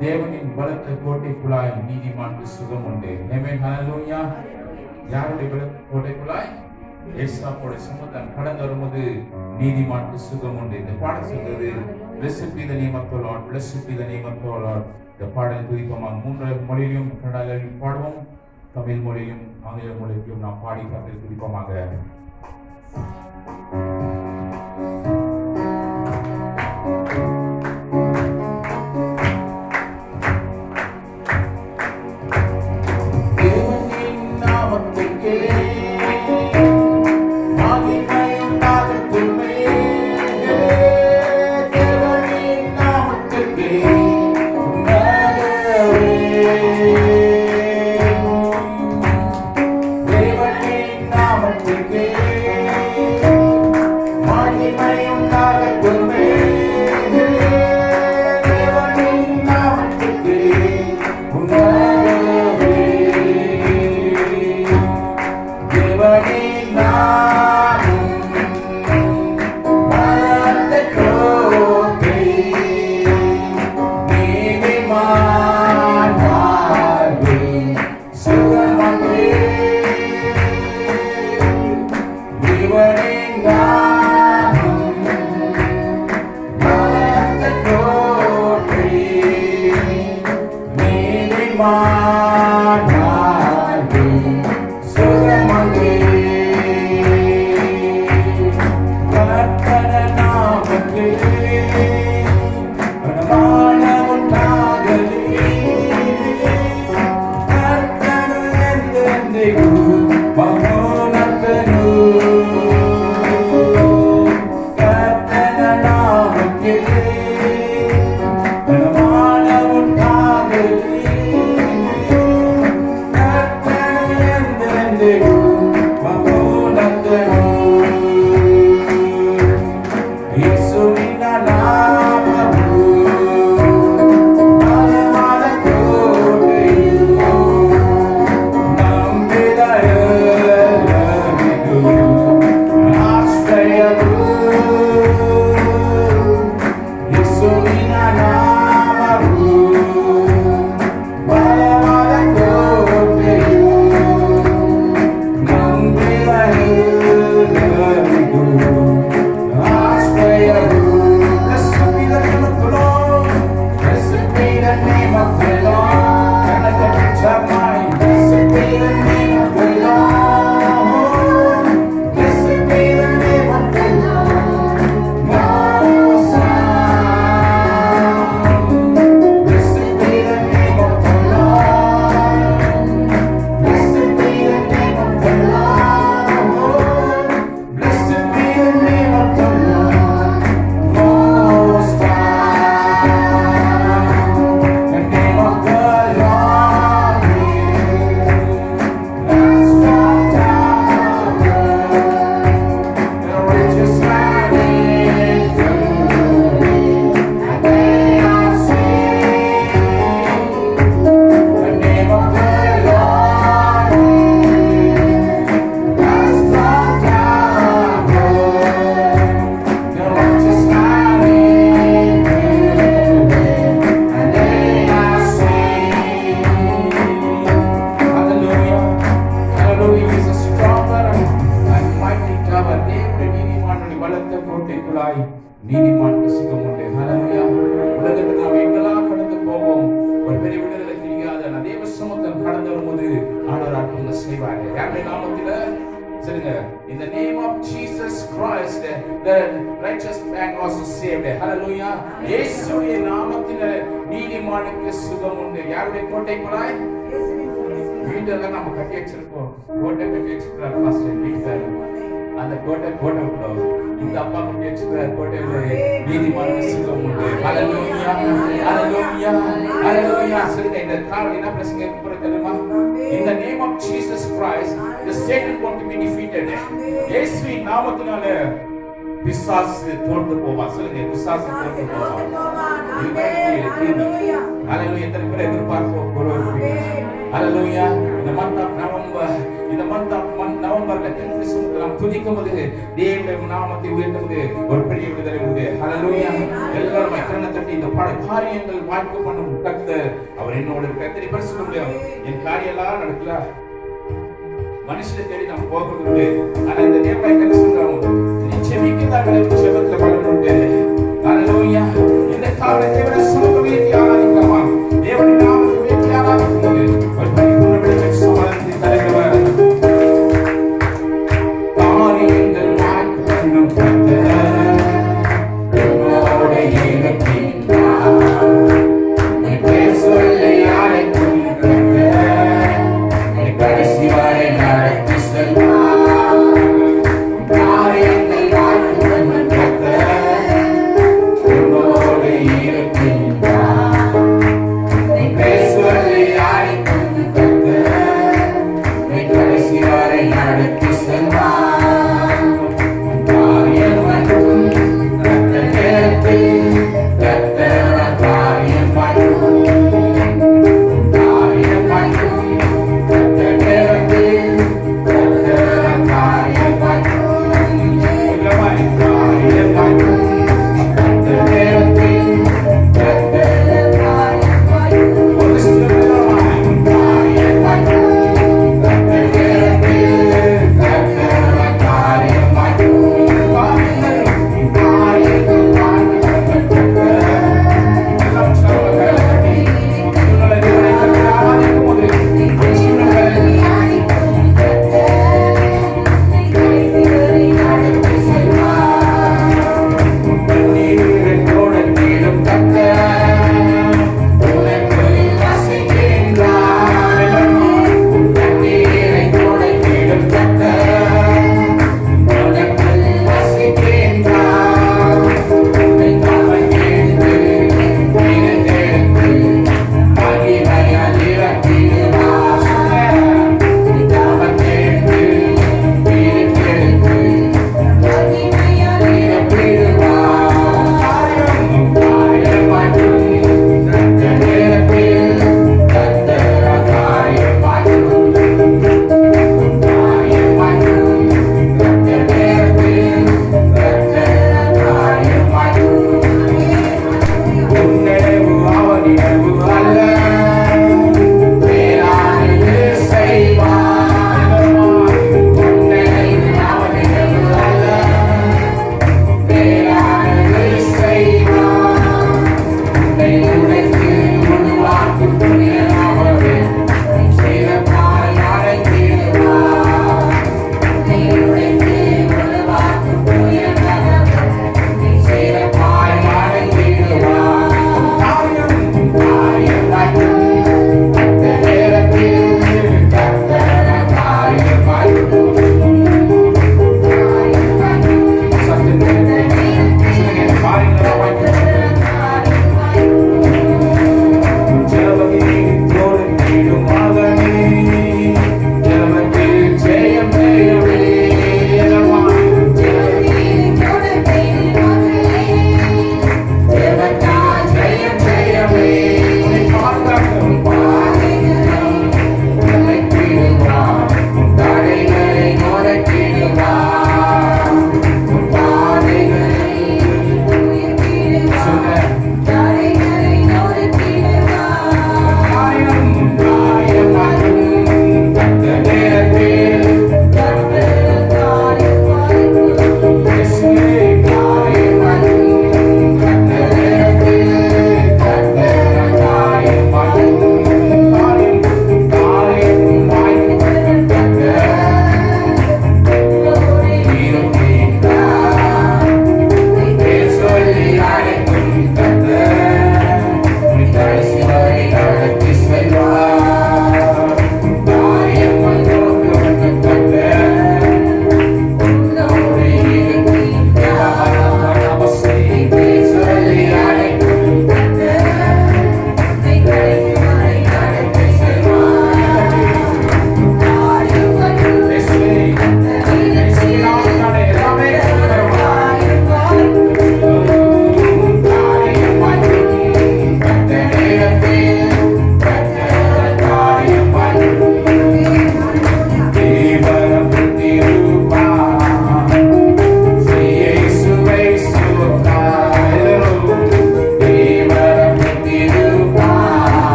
தேவனின் பலத்த கோட்டைக்குள்ளாய் நீதிமானுக்கு சுகம் உண்டு. ஆமென். ஹல்லேலூயா. யாருடைய பலத்த கோட்டைக்குள்ளாய்? ஏசாப்போட சமுதாயம் கடந்து வரும்போது நீதிமானுக்கு சுகம் உண்டு. இந்த பாடல் சொல்றது blessed be the name of the Lord, blessed be the name of the Lord. இந்த பாடலை துதிப்போமா? மூன்று மொழியிலும் கன்னடாவிலும் பாடுவோம், தமிழ் மொழியிலும் ஆங்கில மொழியிலும் நாம் பாடி கர்த்தரை துதிப்போமாக. இயேசுவின் நாமத்திலே சொல்லுங்க, in the name of Jesus Christ the righteous man was saved. Hallelujah. இயேசுவின் நாமத்திலே நீதிமானுக்கு சுகம் உண்டு. யாருடைய கோட்டைக்குள்ளாய்? வீடெல்லாம் நம்ம கட்டி வச்சிருக்கோம், கோட்டை கட்டி வச்சிருக்கிறார் பாஸ்டர் வீட்டுக்காரர். அந்த கோட்டை விட்டோம், இந்த அப்பா கட்டி வச்சிருக்கிற கோட்டையில நீதிமானுக்கு சுகம் உண்டு. ஹல்லேலூயா, ஹல்லேலூயா, ஹல்லேலூயா. சொல்லுங்க, இந்த காரணம் என்ன பிரசங்க போற தெரியுமா? In the name of Jesus Christ the Satan going to be defeated. இயேசுவின் நாமத்தினாலே பிசாசு தோற்று போவான். சொல்லுங்க, பிசாசு தோற்று போவான். ஹல்லேலூயா. ஹல்லேலூயா. எத்தனை பேர் எதிர்பார்ப்போம் ஹல்லேலூயா. இந்த month of November நாம் துதிக்கும் போது தேவனுடைய நாமத்தை உயர்த்தும் போது ஒரு பெரிய விடுதலை உண்டு. ஹல்லேலூயா. எல்லாரும் கரங்களை தட்டி இந்த பல காரியங்கள் வாய்ப்பு பண்ணும் கர்த்தர் அவர் என்னோட கர்த்தரை பரிசுத்த முடியும். என் காரியெல்லாம் நடக்கல, மனுஷனை தேடி நாம் போகிறது. ஆனா இந்த நேரத்தை என்ன சொல்றோம்? நீ செபிக்கிறார்களே, செபத்துல பலன் உண்டு. ஹல்லேலூயா. இந்த காரியத்தை சமூகமே தியானிக்கலாமா? தேவனுடைய நாமத்தை தியானிக்கும்போது ஒரு பரிபூர்ண விடுதலை சமாதானத்தை தருகிறவர். காரியங்கள் வாய்ப்பு பண்ணும் கர்த்தர் என்னோட இருக்கின்றார். நீ பேர் சொல்ல யாரைக்கும் கர்த்தர் நீ கடைசி வரை நடத்தி செல்வார். காரியங்கள் வாய்ப்பு பண்ணும் கர்த்தர் என்னோட இருக்கின்றார்.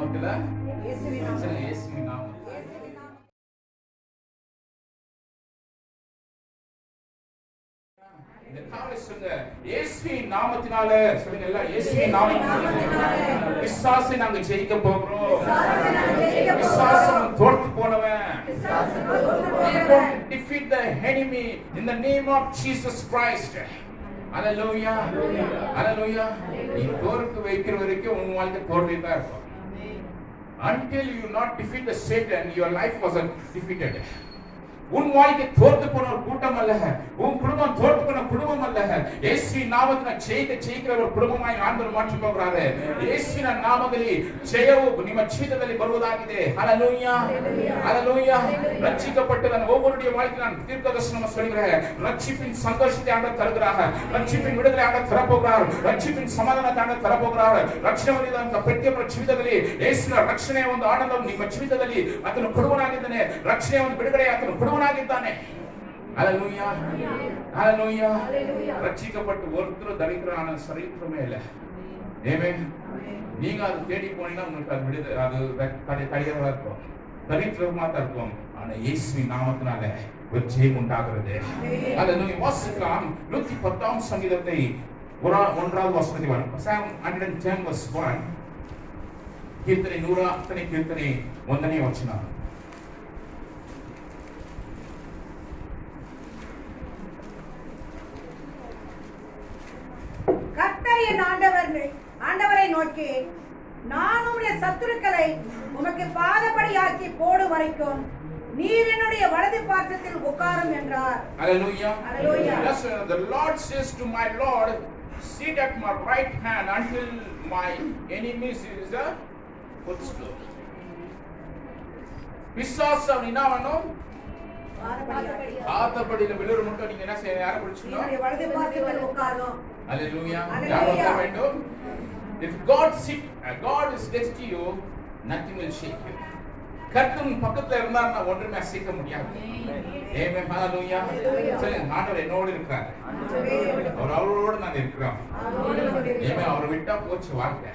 நாமத்துல இயேசுவின் நாமத்தில் இயேசுவின் நாமத்தில் இந்த காலை சொல்லுங்க இயேசுவின் நாமத்தினால சொல்லுங்க எல்லாம் இயேசுவின் நாமத்தினால விசுவாசை நாங்க ஜெயிக்க போகிறோம். விசுவாசம் தோற்று போனவன் defeat the enemy in the name of Jesus Christ. Hallelujah. Hallelujah. நீ தோற்க வைக்கிற வரைக்கும் உன் வாழ்க்கை தோல்வி தான் இருக்கும். Until you not defeat the Satan, your life wasn't defeated. உன் வாழ்க்கை தோற்று போன ஒரு கூட்டம் அல்ல, உன் குடும்பம் தோற்று போன குடும்பம் அல்ல. இயேசுவின் நாமத்தில் ஜெயிக்கிற ஒரு குடும்பமாய் ஆண்டவர் மாற்றி போகிறாரு. இயேசுவின் நாமத்தில் ஜெயವು ನಿಮ್ಮ ಜೀವಿತದಲ್ಲಿ ಬರುವುದಾಗಿದೆ. ஹalleluya ஹalleluya. ரட்சிக்கப்பட்ட ஒவ்வொருடைய வாழ்க்கையில் நான் தீர்க்கதரிசனம் சொல்கிறேன். ரட்சிப்பின் சந்தோஷத்தை ஆண்டவர் தருகிறார். ரட்சிப்பின் விடுதலை ஆண்டவர் தரப்போகிறார். ரட்சிப்பின் சமாதானத்தை ஆண்டவர் தரப்போகிறார். ರಕ್ಷಣೆ ಹೊಂದಿದಂತ ಪ್ರತಿಯೊಬ್ಬರ ಜೀವಿತದಲ್ಲಿ ಯೇಸುವಿನ ರಕ್ಷಣೆಯ ಒಂದು ಆನಂದವು ನಿಮ್ಮ ಜೀವಿತದಲ್ಲಿ ಆತನು ಕೊಡುವನಾಗಿದ್ದಾನೆ. ರಕ್ಷಣೆಯ ಒಂದು ಬಿಡುಗಡೆ ಆತನು ಕೊಡುವನಾಗಿದ್ದಾನೆ. ஹalleluya ஹalleluya. ரட்சிக்கப்பட்டு ஒருத்தர் தரித்திரமான சரித்திரமே இல்லை. ஆமென். நீங்க அதை தேடி போனீங்கன்னா உங்களுக்கு அது விடுதலை, அது கடிதமா இருக்கும், தரித்திரமா தான் இருக்கும். ஆனா இயேசுவின் நாமத்தினால ஒரு ஜெயம் உண்டாகிறது. ஹalleluya. வாசிக்கலாம் 110ஆம் சங்கீதத்தை 1வது வசனத்தை வாசிக்கலாம். Psalm 110 verse 1. கீர்த்தனை 100 கீர்த்தனை 1ನೇ ವಚನ. கர்த்தர் என் ஆண்டவரை நோக்கி, நான் உம்முடைய சத்துருக்களை உமக்கு பாதபடியாக்கி போடும் வரைக்கும் நீர் என்னுடைய வலது பார்சத்தில் உட்காரும் என்றார். Hallelujah. Hallelujah. Yes, the Lord says to my Lord, sit at my right hand until my enemies is a footstool. விசுவாசம் என்னவனோ பாதபடியில விழுற மட்டும் நீங்க என்ன செய்ய, யாரை பிடிச்சுக்கணும்? என்னுடைய வலது பார்சத்தில் உட்காரும். Hallelujah. யார் உட்கார வேண்டும்? If God is next to you, nothing will shake you. கர்த்தர் பக்கத்துல இருந்தார்னா ஒன்றுமே அசைக்க முடியாது. ஆமென். ஹalleluya. சொல்லுங்க, ஆண்டவர் என்னோடு இருக்கார். அவரோடு நான் இருக்கிறேன். ஆமென். அவர் விட்டா போச்சு வாழ்க்கை,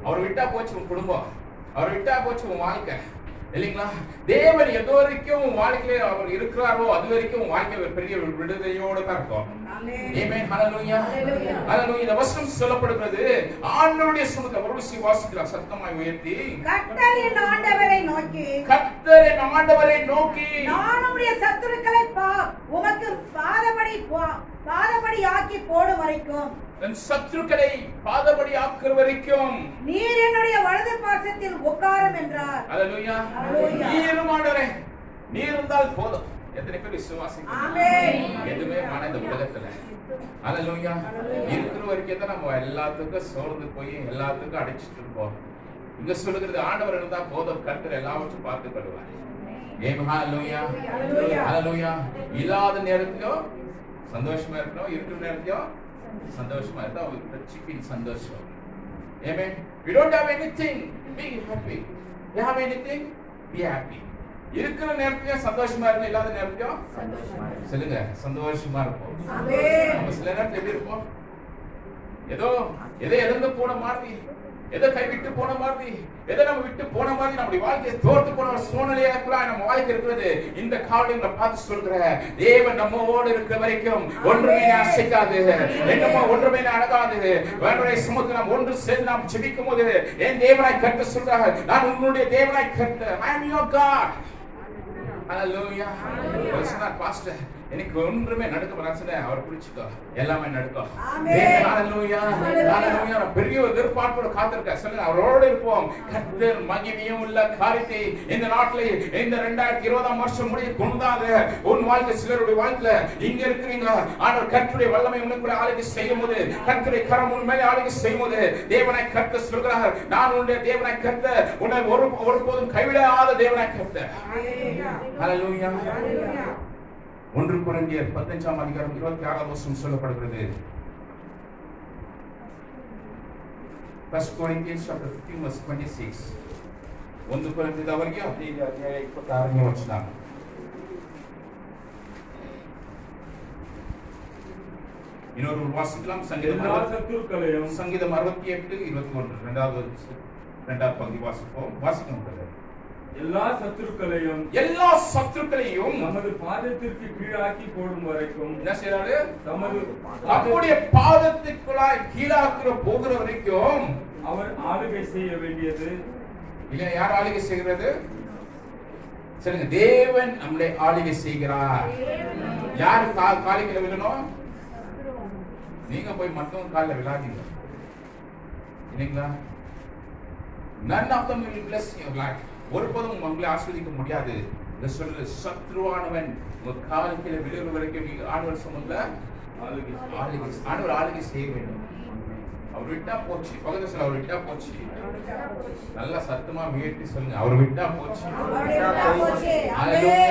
அவர் விட்டா போச்சு உன் குடும்பம், அவர் விட்டா போச்சு உன் வாழ்க்கை இல்லைங்களா? தேவன் எது வரைக்கும் உன் வாழ்க்கையில அவர் இருக்கிறாரோ அது வரைக்கும் உன் வாழ்க்கை ஒரு பெரிய விடுதலையோட தான் இருக்கும். ஆமென். ஹalleluya ஹalleluya. இந்த வசனம் சொல்லப்படுகிறது ஆண்டவருடைய சமூகத்தை ஒரு வாசிக்கிறார் சத்தமாய் உயர்த்தி, கர்த்தர் என் ஆண்டவரை நோக்கி, கர்த்தர் என் ஆண்டவரை நோக்கி, நான் உம்முடைய சத்துருக்களை உமக்கு பாதபடி ஆக்கி போடும் வரைக்கும், என் சத்துருக்களை பாதபடி ஆக்குற வரைக்கும் நீர் என்னுடைய வலது பார்சத்தில் உட்காரும் என்றார். ஹalleluya. நீரும் ஆண்டவரே, நீர் இருந்தால் போதும். எத்தனை பேர் விசுவாசிக்கிறீங்க? ஆமென். எதுவுமே மன இந்த உலகத்துல ஹalleluya இருக்கிற வரைக்கும் தான் நம்ம எல்லாத்துக்கும் சோர்ந்து போய் எல்லாத்துக்கும் அடிச்சிட்டு இருப்போம். இங்க சொல்லுகிறது ஆண்டவர் இருந்தா போதும், கர்த்தர் எல்லாவற்றையும் பார்த்து கொள்வார். ஆமென். ஹalleluya ஹalleluya. இல்லாத நேரத்திலும் சந்தோஷமா இருக்கணும், இருக்கிற நேரத்திலும் சந்தோஷமா இருந்தா அவருக்கு ரட்சிப்பின் சந்தோஷம். Amen. We don't have anything, be happy. You have anything, be happy. இருக்கிற நேரத்திலும் சந்தோஷமா இருங்க, இல்லாத நேரத்திலும் சொல்லுங்க சந்தோஷமா இருப்போம். நம்ம சில நேரத்துல எப்படி இருப்போம்? ஏதோ எதை இழந்து போன மாதிரி, எதை கைவிட்டு போன மாதிரி, எதை நம்ம விட்டு போன மாதிரி நம்முடைய வாழ்க்கையை தோர்த்து போன ஒரு சூழ்நிலையா நம்ம வாழ்க்கை இருக்கிறது. இந்த காலையில பார்த்து சொல்ற தேவன் நம்மோடு இருக்கிற வரைக்கும் ஒன்றுமே அசைக்காது, என்னமோ ஒன்றுமே அடங்காது. வேறொரு சமூகத்தில் நாம் ஒன்று சேர்ந்து நாம் ஜெபிக்கும் போது என் தேவனாய் கர்த்தர் சொல்றார், நான் உன்னுடைய தேவனாய் கர்த்தர். I am your God. Hallelujah. Pastor, எனக்கு ஒன்றுமே நடக்க மாட்டேங்குது, அவர் பிடிச்சுக்கோ, எல்லாமே நடக்கும். ஆமென். ஹalleluya ஹalleluya. பெரிய எதிர்பார்ப்போட காத்திருக்க சொல்லுங்க, அவரோடு இருப்போம். கர்த்தர் மகிமையும் உள்ள காரியத்தை இந்த நாட்டிலே இந்த 2020ஆம் வருஷம் முடிய கொண்டாது. உன் வாழ்க்கை சிலருடைய வாழ்க்கையில இங்க இருக்கிறீங்க, ஆண்டவர் கர்த்தருடைய வல்லமை உனக்கு ஆளுகை செய்யும்போது, கர்த்தருடைய கரம் உன் மேலே ஆளுகை செய்யும்போது தேவனாய் கர்த்தர் சொல்கிறார், நான் உன்னுடைய தேவனாய் கர்த்தர், உன்னை ஒருபோதும் கைவிடாத தேவனாய் கர்த்தர். ஹalleluya. 1 கொரிந்தியர் 15ஆம் அதிகாரம் 26ஆம் வசனம் சொல்லப்படுகிறது. 1 Corinthians chapter 15 verse 26. 1 கொரிந்தியர் ಅಧ್ಯಾಯ 26ನೇ ವಚನ. இன்னொரு வாசிக்கலாம். சங்கீதம் 68 21. இரண்டாவது இரண்டாவது பகுதி வாசிப்போம். வாசிக்கும் brother. எல்லா சத்துருக்களையும் நமது பாதத்திற்கு கீழாக்கி போடும் வரைக்கும் என்ன செய்றாரு? தமது நம்முடைய பாதத்துக்குள்ளாய் கீழாக்குற போகிற வரைக்கும் அவர் ஆளுகை செய்ய வேண்டியது. இல்ல, யார் ஆளுகை செய்கிறது? சொல்லுங்க. தேவன் நம்மளை ஆளுகை செய்கிறார். யாரு காலில விழணும்? நீங்க போய் மற்றவங்க காலில் விழாதீங்க, இல்லைங்களா? None of them will bless your life. ஒருபோதும் உங்களை ஆசீர்வதிக்க முடியாது. இந்த சொல்ல சத்ருவானவன் உங்க காலில் விழுகிற வரைக்கும் நீங்க ஆண்டவர் சமூகத்துல ஆண்டவர் ஆளுகை செய்ய வேண்டும். அவர் விட்டா போச்சு. பக்கத்துல சொல்ல, அவர் விட்டா போச்சு. நல்லா சத்தமா மீட்டி சொல்லுங்க, அவர் விட்டா போச்சு. ஹalleluya,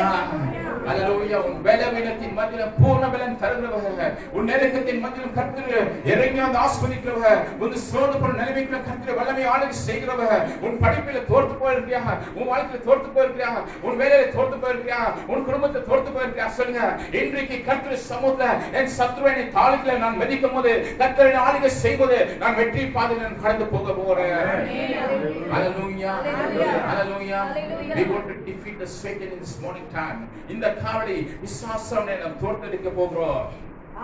ஹalleluya. உன் பலவீனத்தின் மத்தியில பூர்ண பலன் தருகிறவர், உன் நெருக்கத்தின் மத்தியில கர்த்தர் இறங்கி வந்து ஆசீர்வதிக்கிறவர், உன் சோர்ந்து போன நிலைமைக்குள்ள கர்த்தர் வல்லமை ஆளுகை செய்கிறவர். உன் படிப்பில தோற்று போயிருக்கியா? உன் வாழ்க்கையில தோற்று போயிருக்கியா? உன் வேலையில தோற்று போயிருக்கியா? உன் குடும்பத்தை தோற்று போயிருக்கியா? சொல்லுங்க. இன்றைக்கு கர்த்தர் சமூகத்துல என் சத்ருவினை தாளிக்கல நான் மதிக்கும் போது, கர்த்தரை ஆளுகை செய்வது, நான் வெற்றி பாதையில் நான் கடந்து போக போறேன். Hallelujah, hallelujah. We want to defeat the Satan in this morning time. இந்த காலை விசுவாசனை நாம் தோற்கடிக்க போகிறோம்.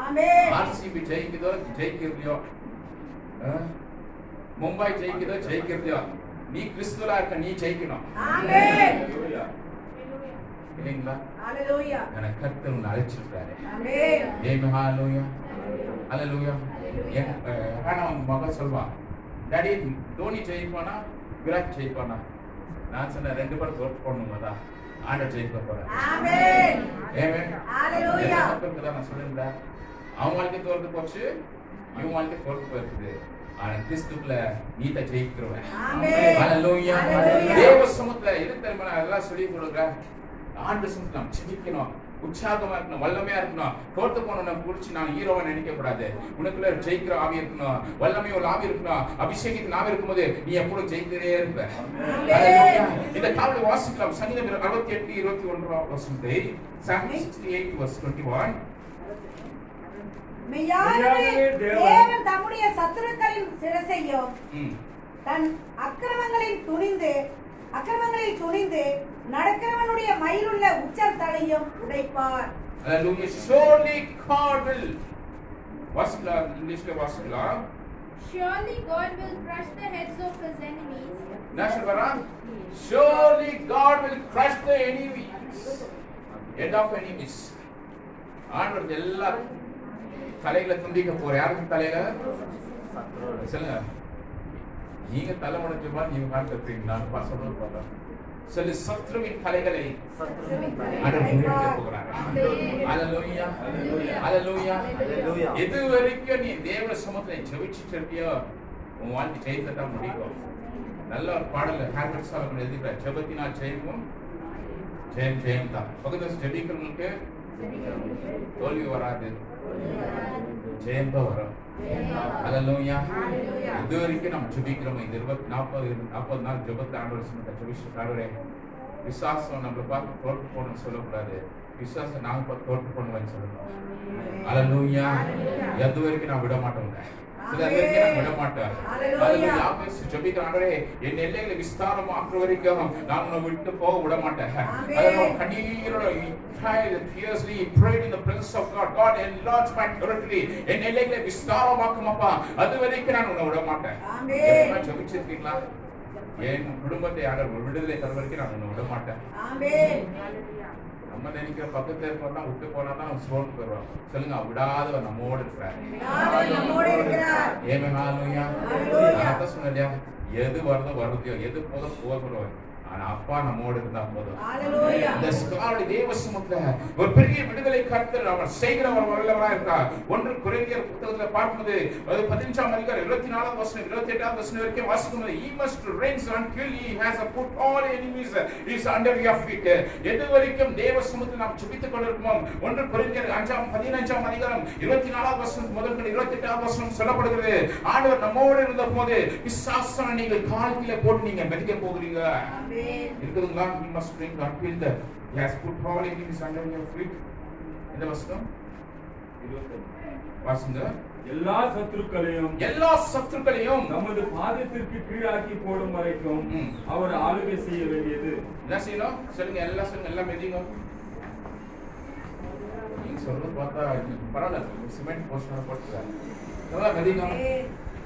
ஆமென். RCB ஜெயிக்கிறதோ மும்பை ஜெயிக்கிறதோ நீ கிறிஸ்துவா இருக்க, நீ ஜெயிக்கணும். ஆமென். இல்லைங்களா? ஹalleluya. நான் கர்த்தர் உன்னை அழைச்சிருக்காரு. ஆமென். ஆமென். ஹalleluya, ஹalleluya. ஆனா மகன் சொல்வா, டாடி தோனி ஜெயிப்பானா விராட் ஜெயிப்பானா? நான் சொன்ன ரெண்டு பேரும் தோற்று போடணுமா? ஆண்டவர் ஜெயிக்க போறாரு. ஆமென். ஆமென். ஹalleluya. நான் சொல்றேன், அவன் வாழ்க்கை தோற்று போச்சு, இவன் வாழ்க்கை தோற்று போயிருக்குது. ஆனா கிறிஸ்துவுல நீ தான் ஜெயிக்கிறவன். ஆமென். ஹalleluya. தேவ சமூகத்துல எல்லாம் சொல்லி கொடுங்க. ஆண்டு சமூகத்துல நாம் ஜெயிக்கணும், உற்சாகமா இருக்கணும், வல்லமையா இருக்கணும். தோத்து போன குறிச்சு நான் ஹீரோவா நினைக்க கூடாது. உனக்குள்ள ஜெயிக்கிற ஆவி இருக்கணும், வல்லமை உள்ள ஆவி இருக்கணும், அபிஷேகத்தின் ஆவி இருக்கும்போது நீ எப்பொழுதும் ஜெயிக்கிறே இருப்ப. இந்த காவலை வாசிக்கலாம். சங்கீதம் 68:21 வசனத்தை. Psalm 68 verse 21. மெய்யாகவே தேவன் தம்முடைய சத்துருக்களின் சிரசையும் தன் அக்கிரமங்களில் துணிந்து நடக்கிறவனுடைய மயிலுள்ள உச்சம் தலையும் உடைப்பார். Hallelujah. Surely God will. வாசிக்கலாம், இங்கிலீஷ்ல வாசிக்கலாம். Surely God will crush the heads of his enemies. National வரா. Surely God will crush the enemies. Head of enemies. ஆண்டவர் எல்லா தலைகளை துண்டிக்க போற. யாருக்கு தலையில? சொல்லுங்க. நீங்க தலை உடைச்ச மாதிரி நீங்க காட்டுறீங்க. நான் பாசமா பார்த்தேன். சொல்லி சத்ருவின் தலைகளை ஆண்டவர் முறியடிக்க போகிறார். ஹalleluya, ஹalleluya. எது வரைக்கும் நீ தேவ சமூகத்துல ஜெபிச்சிட்டு இருக்கியோ உன் வாழ்க்கை ஜெயிக்கத்தான் முடியும். நல்ல ஒரு பாடல் ஹார்வர்ட் சாலமன் எழுதியிருக்கார், ஜெபத்தினால் ஜெயமும் ஜெயம் ஜெயம் தான். பக்கத்துல ஜெபிக்கிறவங்களுக்கு தோல்வி வராது, ஜெயம் தான் வரும். ஹalleluya. இது வரைக்கும் நம்ம ஜெபிக்கிறோம். இந்த 40 நாள் ஜெபத்தை ஆண்டவர் சொன்ன ஜெபிச்சுட்டாரு. விசுவாசம் நம்மளை பார்த்து தோற்று போகணும்னு சொல்லக்கூடாது, விசுவாசம் நாங்க பார்த்து தோற்று போகணும்னு சொல்லணும். ஹalleluya. எது வரைக்கும் நான் விட மாட்டோங்க, சில வரைக்கும் நான் விட மாட்டேன். ஹalleluya. ஜெபிக்கிறாரே, என் எல்லைகளை விஸ்தாரமாக்குற வரைக்கும் நான் உன்னை விட்டு போக விட மாட்டேன். அதனால கண்ணீரோட fiercely prayed in the presence of God. God enlarge my territory. என் எல்லைகளை விஸ்தாரமாக்கும் அப்பா, அது வரைக்கும் நான் உன்னை விட மாட்டேன். ஆமென். ஜெபிச்சிருக்கீங்களா? என் குடும்பத்தை ஆண்டவர் விடுதலை தர வரைக்கும் நான் உன்னை விட மாட்டேன். ஆமென். நம்ம நினைக்கிற பக்கத்துல இருக்கவங்க விட்டு போனா தான் சோர்ந்து போயிடுவாங்க. சொல்லுங்க, விடாதவர் நம்மோடு இருக்கிறார். ஆமென். ஹalleluya. நான் சொன்னேன், எது வருதோ எது போகிறோம், ஆனா அப்பா நம்மோடு இருந்தா போதும். இந்த ஸ்கார்டு தேவ சமூகத்துல ஒரு பெரிய விடுதலை கர்த்தர் அவர் செய்கிறவர் வல்லவரா இருக்கார். 1 கொரிந்தியர் புத்தகத்துல பார்க்கும்போது 15ஆம் அதிகாரம் 24ஆம் வசனம் 28ஆம் வசனம் வரைக்கும் வாசிக்கும்போது, he must reign until he has put all enemies is under your feet. எது வரைக்கும் தேவ சமூகத்தில் நாம் ஜெபித்துக் கொண்டிருக்கிறோமோ, 1 கொரிந்தியர் 15ஆம் அதிகாரம் 24ஆம் வசனம் முதல் 28ஆம் வசனம் சொல்லப்படுகிறது, ஆண்டவர் நம்மோடு இருந்த போது விசுவாசம் நீங்கள் கால்கில போட்டு நீங்க மெதிக்க போகிறீங்க. இருக்குதுங்களா? we must drink until the he has put all enemies under your feet. இந்த வசனம் வாசிங்க. எல்லா சத்துருக்களையும் எல்லா சத்துருக்களையும் நமது பாதத்திற்கு கீழாக்கி போடும் வரைக்கும் ம். அவர் ஆளுகை செய்ய வேண்டியது. என்ன செய்யணும் சொல்லுங்க, எல்லாம் சொல்லுங்க, எல்லாம் மெதிங்க. நீங்க சொல்றது பார்த்தா பரவாயில்ல, சிமெண்ட் போஸ்டர் போட்டுருக்காங்க. எல்லாம் மெதிங்க,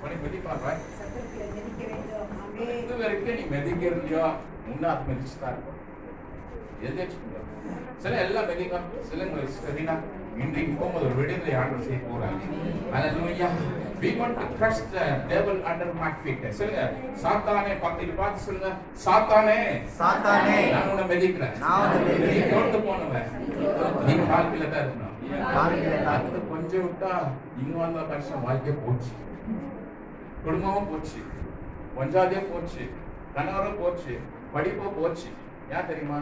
பண்ணி மெதிப்பாங்க. சத்துருக்களை மிதிக்க வேண்டும். ஆமென். இது வரைக்கும் நீ மெதிக்கிறதையோ முன்னா அது மெதிச்சுதான் இருக்கும். எதிர்ச்சுங்க சில எல்லாம் மெதிங்க. சிலங்க சரினா இன்றைக்கு போகும்போது ஒரு விடுதலை ஆர்டர் செய்ய போறாங்க. Hallelujah. We want to crush the devil under my feet. சொல்லுங்க, சாத்தானே பார்த்து சொல்லுங்க, சாத்தானே சாத்தானே நான் உன்னை மெதிக்கிறேன். நான் உன்னை மெதிக்கிறேன். நீ தோத்து போனவன், நீ வாழ்க்கையில தான் இருக்கணும். வாழ்க்கையில தான் அது கொஞ்சம் விட்டா இங்க வந்த வருஷம் வாழ்க்கை போச்சு, குடும்பமும் போச்சு, பஞ்சாதியே போச்சு, கணவரும் போச்சு, படிப்பும் போச்சு. ஏன் தெரியுமா?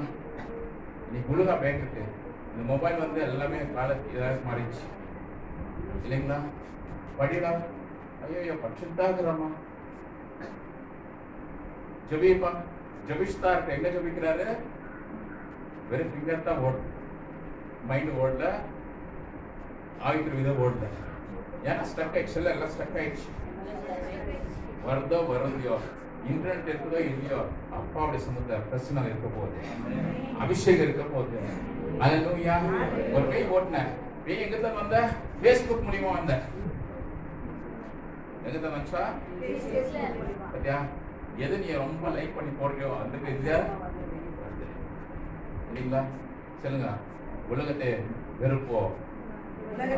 நீ முழுகா பேங்கிட்டு இந்த மொபைல் வந்து எல்லாமே காலத்துக்கு ஏதாவது மாறிடுச்சு இல்லைங்களா? படிடா, ஐயோ படிச்சுட்டாங்கிறமா, ஜபிப்பா, ஜபிச்சுதா இருக்க. எங்க ஜபிக்கிறாரு? வெறும் ஃபிங்கர் தான் ஓடும், மைண்ட் ஓடல, ஆவிக்கிற விதம் ஓடல. ஏன்னா ஸ்டக் ஆயிடுச்சு, எல்லாம் ஸ்டக் ஆயிடுச்சு. வருதோ வரலையோ, இன்டர்நெட் இருக்குதோ இல்லையோ, அப்பாவுடைய சமூகத்தை பிரச்சனை இருக்க போகுது, அபிஷேகம் இருக்க போகுது. அல்லேலூயா. ஒரு பேய் ஓட்டினேன். பேய் எங்க வந்த? ஃபேஸ்புக் மூலியமா வந்த. எங்க வந்துச்சா? பத்தியா? எது நீ ரொம்ப லைக் பண்ணி போடுறியோ அந்த பேஜ் இல்லைங்களா? சொல்லுங்க, உலகத்தை வெறுப்போ,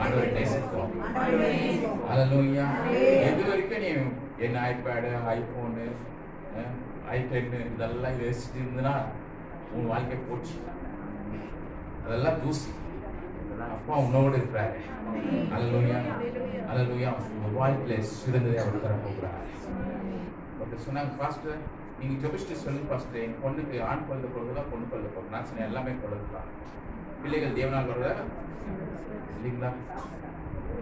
ஆண்டவரை நேசிப்போம். அல்லேலூயா. எது வரைக்கும் நீ என் ஐபேடு, ஐபோனு, ஐ10 இதெல்லாம் யோசிச்சுட்டு இருந்தனா உன் வாழ்க்கை போச்சு. அதெல்லாம் தூசி. அப்பா உன்னோடு இருக்கிறாரு. அல்லேலூயா. அல்லேலூயா. உங்க வாழ்க்கையில சிறந்ததை அவர் தர போகிறார். ஒருத்தர் சொன்னாங்க, பாஸ்டர் நீங்க ஜெபிச்சுட்டு சொல்லுங்க பாஸ்டர், என் பொண்ணுக்கு ஆண் குழந்தை பிறகுதா பொண்ணு குழந்தை பிறகு. நான் சொன்னேன், எல்லாமே குழந்தைதான். பிள்ளைகள் தேவனால் வர்ற இல்லைங்களா?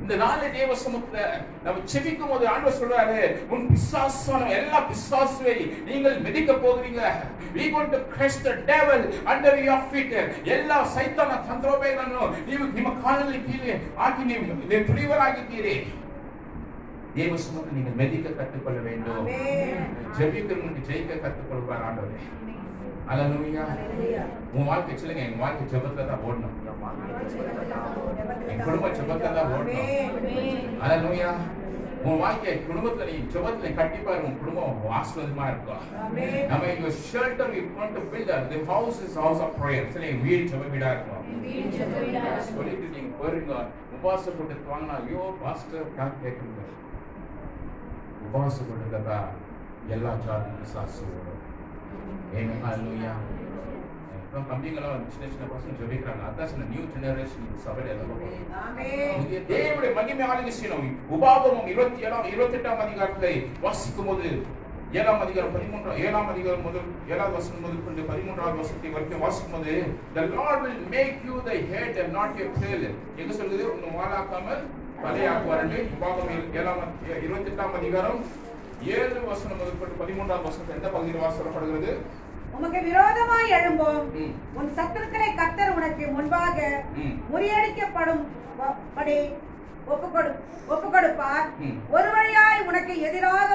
இந்த நாளை தேவ சமூகத்துல நம்ம செபிக்கும் போது ஆண்டவர் சொல்றாரு, உன் பிசாசான எல்லா பிசாசுவை நீங்கள் மிதிக்க போகிறீங்க. We going to crush the devil under your feet. எல்லா சைத்தான தந்திரோபைಗಳನ್ನು ನೀವು ನಿಮ್ಮ ಕಾಲಲ್ಲಿ ಕೀழே ஆக்கி ನೀವು துணிவராಗಿದ್ದೀರಿ. தேவ சமூகத்தில் நீங்கள் மிதிக்க கற்றுக்கொள்ள வேண்டும். ஜெபிக்கிறவங்களுக்கு ஜெயிக்க கற்றுக்கொள்வார் ஆண்டவர். அல்லேலூயா. உன் வாழ்க்கை சொல்லுங்க, என் வாழ்க்கை ஜெபத்துல தான் ஓடணும், என் குடும்பம் ஜெபத்துல தான் ஓடணும். அல்லேலூயா. உன் வாழ்க்கை குடும்பத்துல நீ ஜெபத்துல கண்டிப்பா உன் குடும்பம் ஆசீர்வாதமா இருக்கும். நம்ம இங்க shelter we want to build the house is house of prayer. சரி, வீடு ஜெப வீடா இருக்கும். சொல்லிட்டு நீங்க போறீங்க, உபவாசம் போட்டு வாங்கினா, ஐயோ பாஸ்டர் நான் கேட்குங்க. உபவாசம் போட்டுக்கா எல்லா ஜாதி பிசாசு வரும். ஏன்னா அல்லேலூயா. இப்போ கம்பிங்கெல்லாம் சின்ன சின்ன பசங்க ஜெபிக்கிறாங்க. அதான் சொன்ன நியூ ஜெனரேஷன் சபையில எல்லாம் போகுது. தேவனுடைய மகிமை ஆளுகை செய்யணும். உபாகமம் 28ஆம் அதிகாரத்தை வாசிக்கும் போது 7ஆம் அதிகாரம் 7ஆம் அதிகாரம் முதல் 7வது வசனம் முதல் கொண்டு 13வது வசனத்தை வரைக்கும் வாசிக்கும் போது, the Lord will make you the head and not your tail. எங்க சொல்லுது? உன்னை வாலாக்காமல் தலையாக்குவார். உபாகமம் 28ஆம் அதிகாரம் 7 வசனம் முதல் கொண்டு 13வது வசனத்தை எந்த பகுதியில் வாசிக்கப்படுகிறது? உமக்கு விரோதமாய் எழும்பும் உன் சத்துருக்களை கர்த்தர் உனக்கு முன்பாக முறியடிக்கப்படும் படி ஒப்புக்கொடுப்பார். ஒரு வழியாய் உனக்கு எதிராக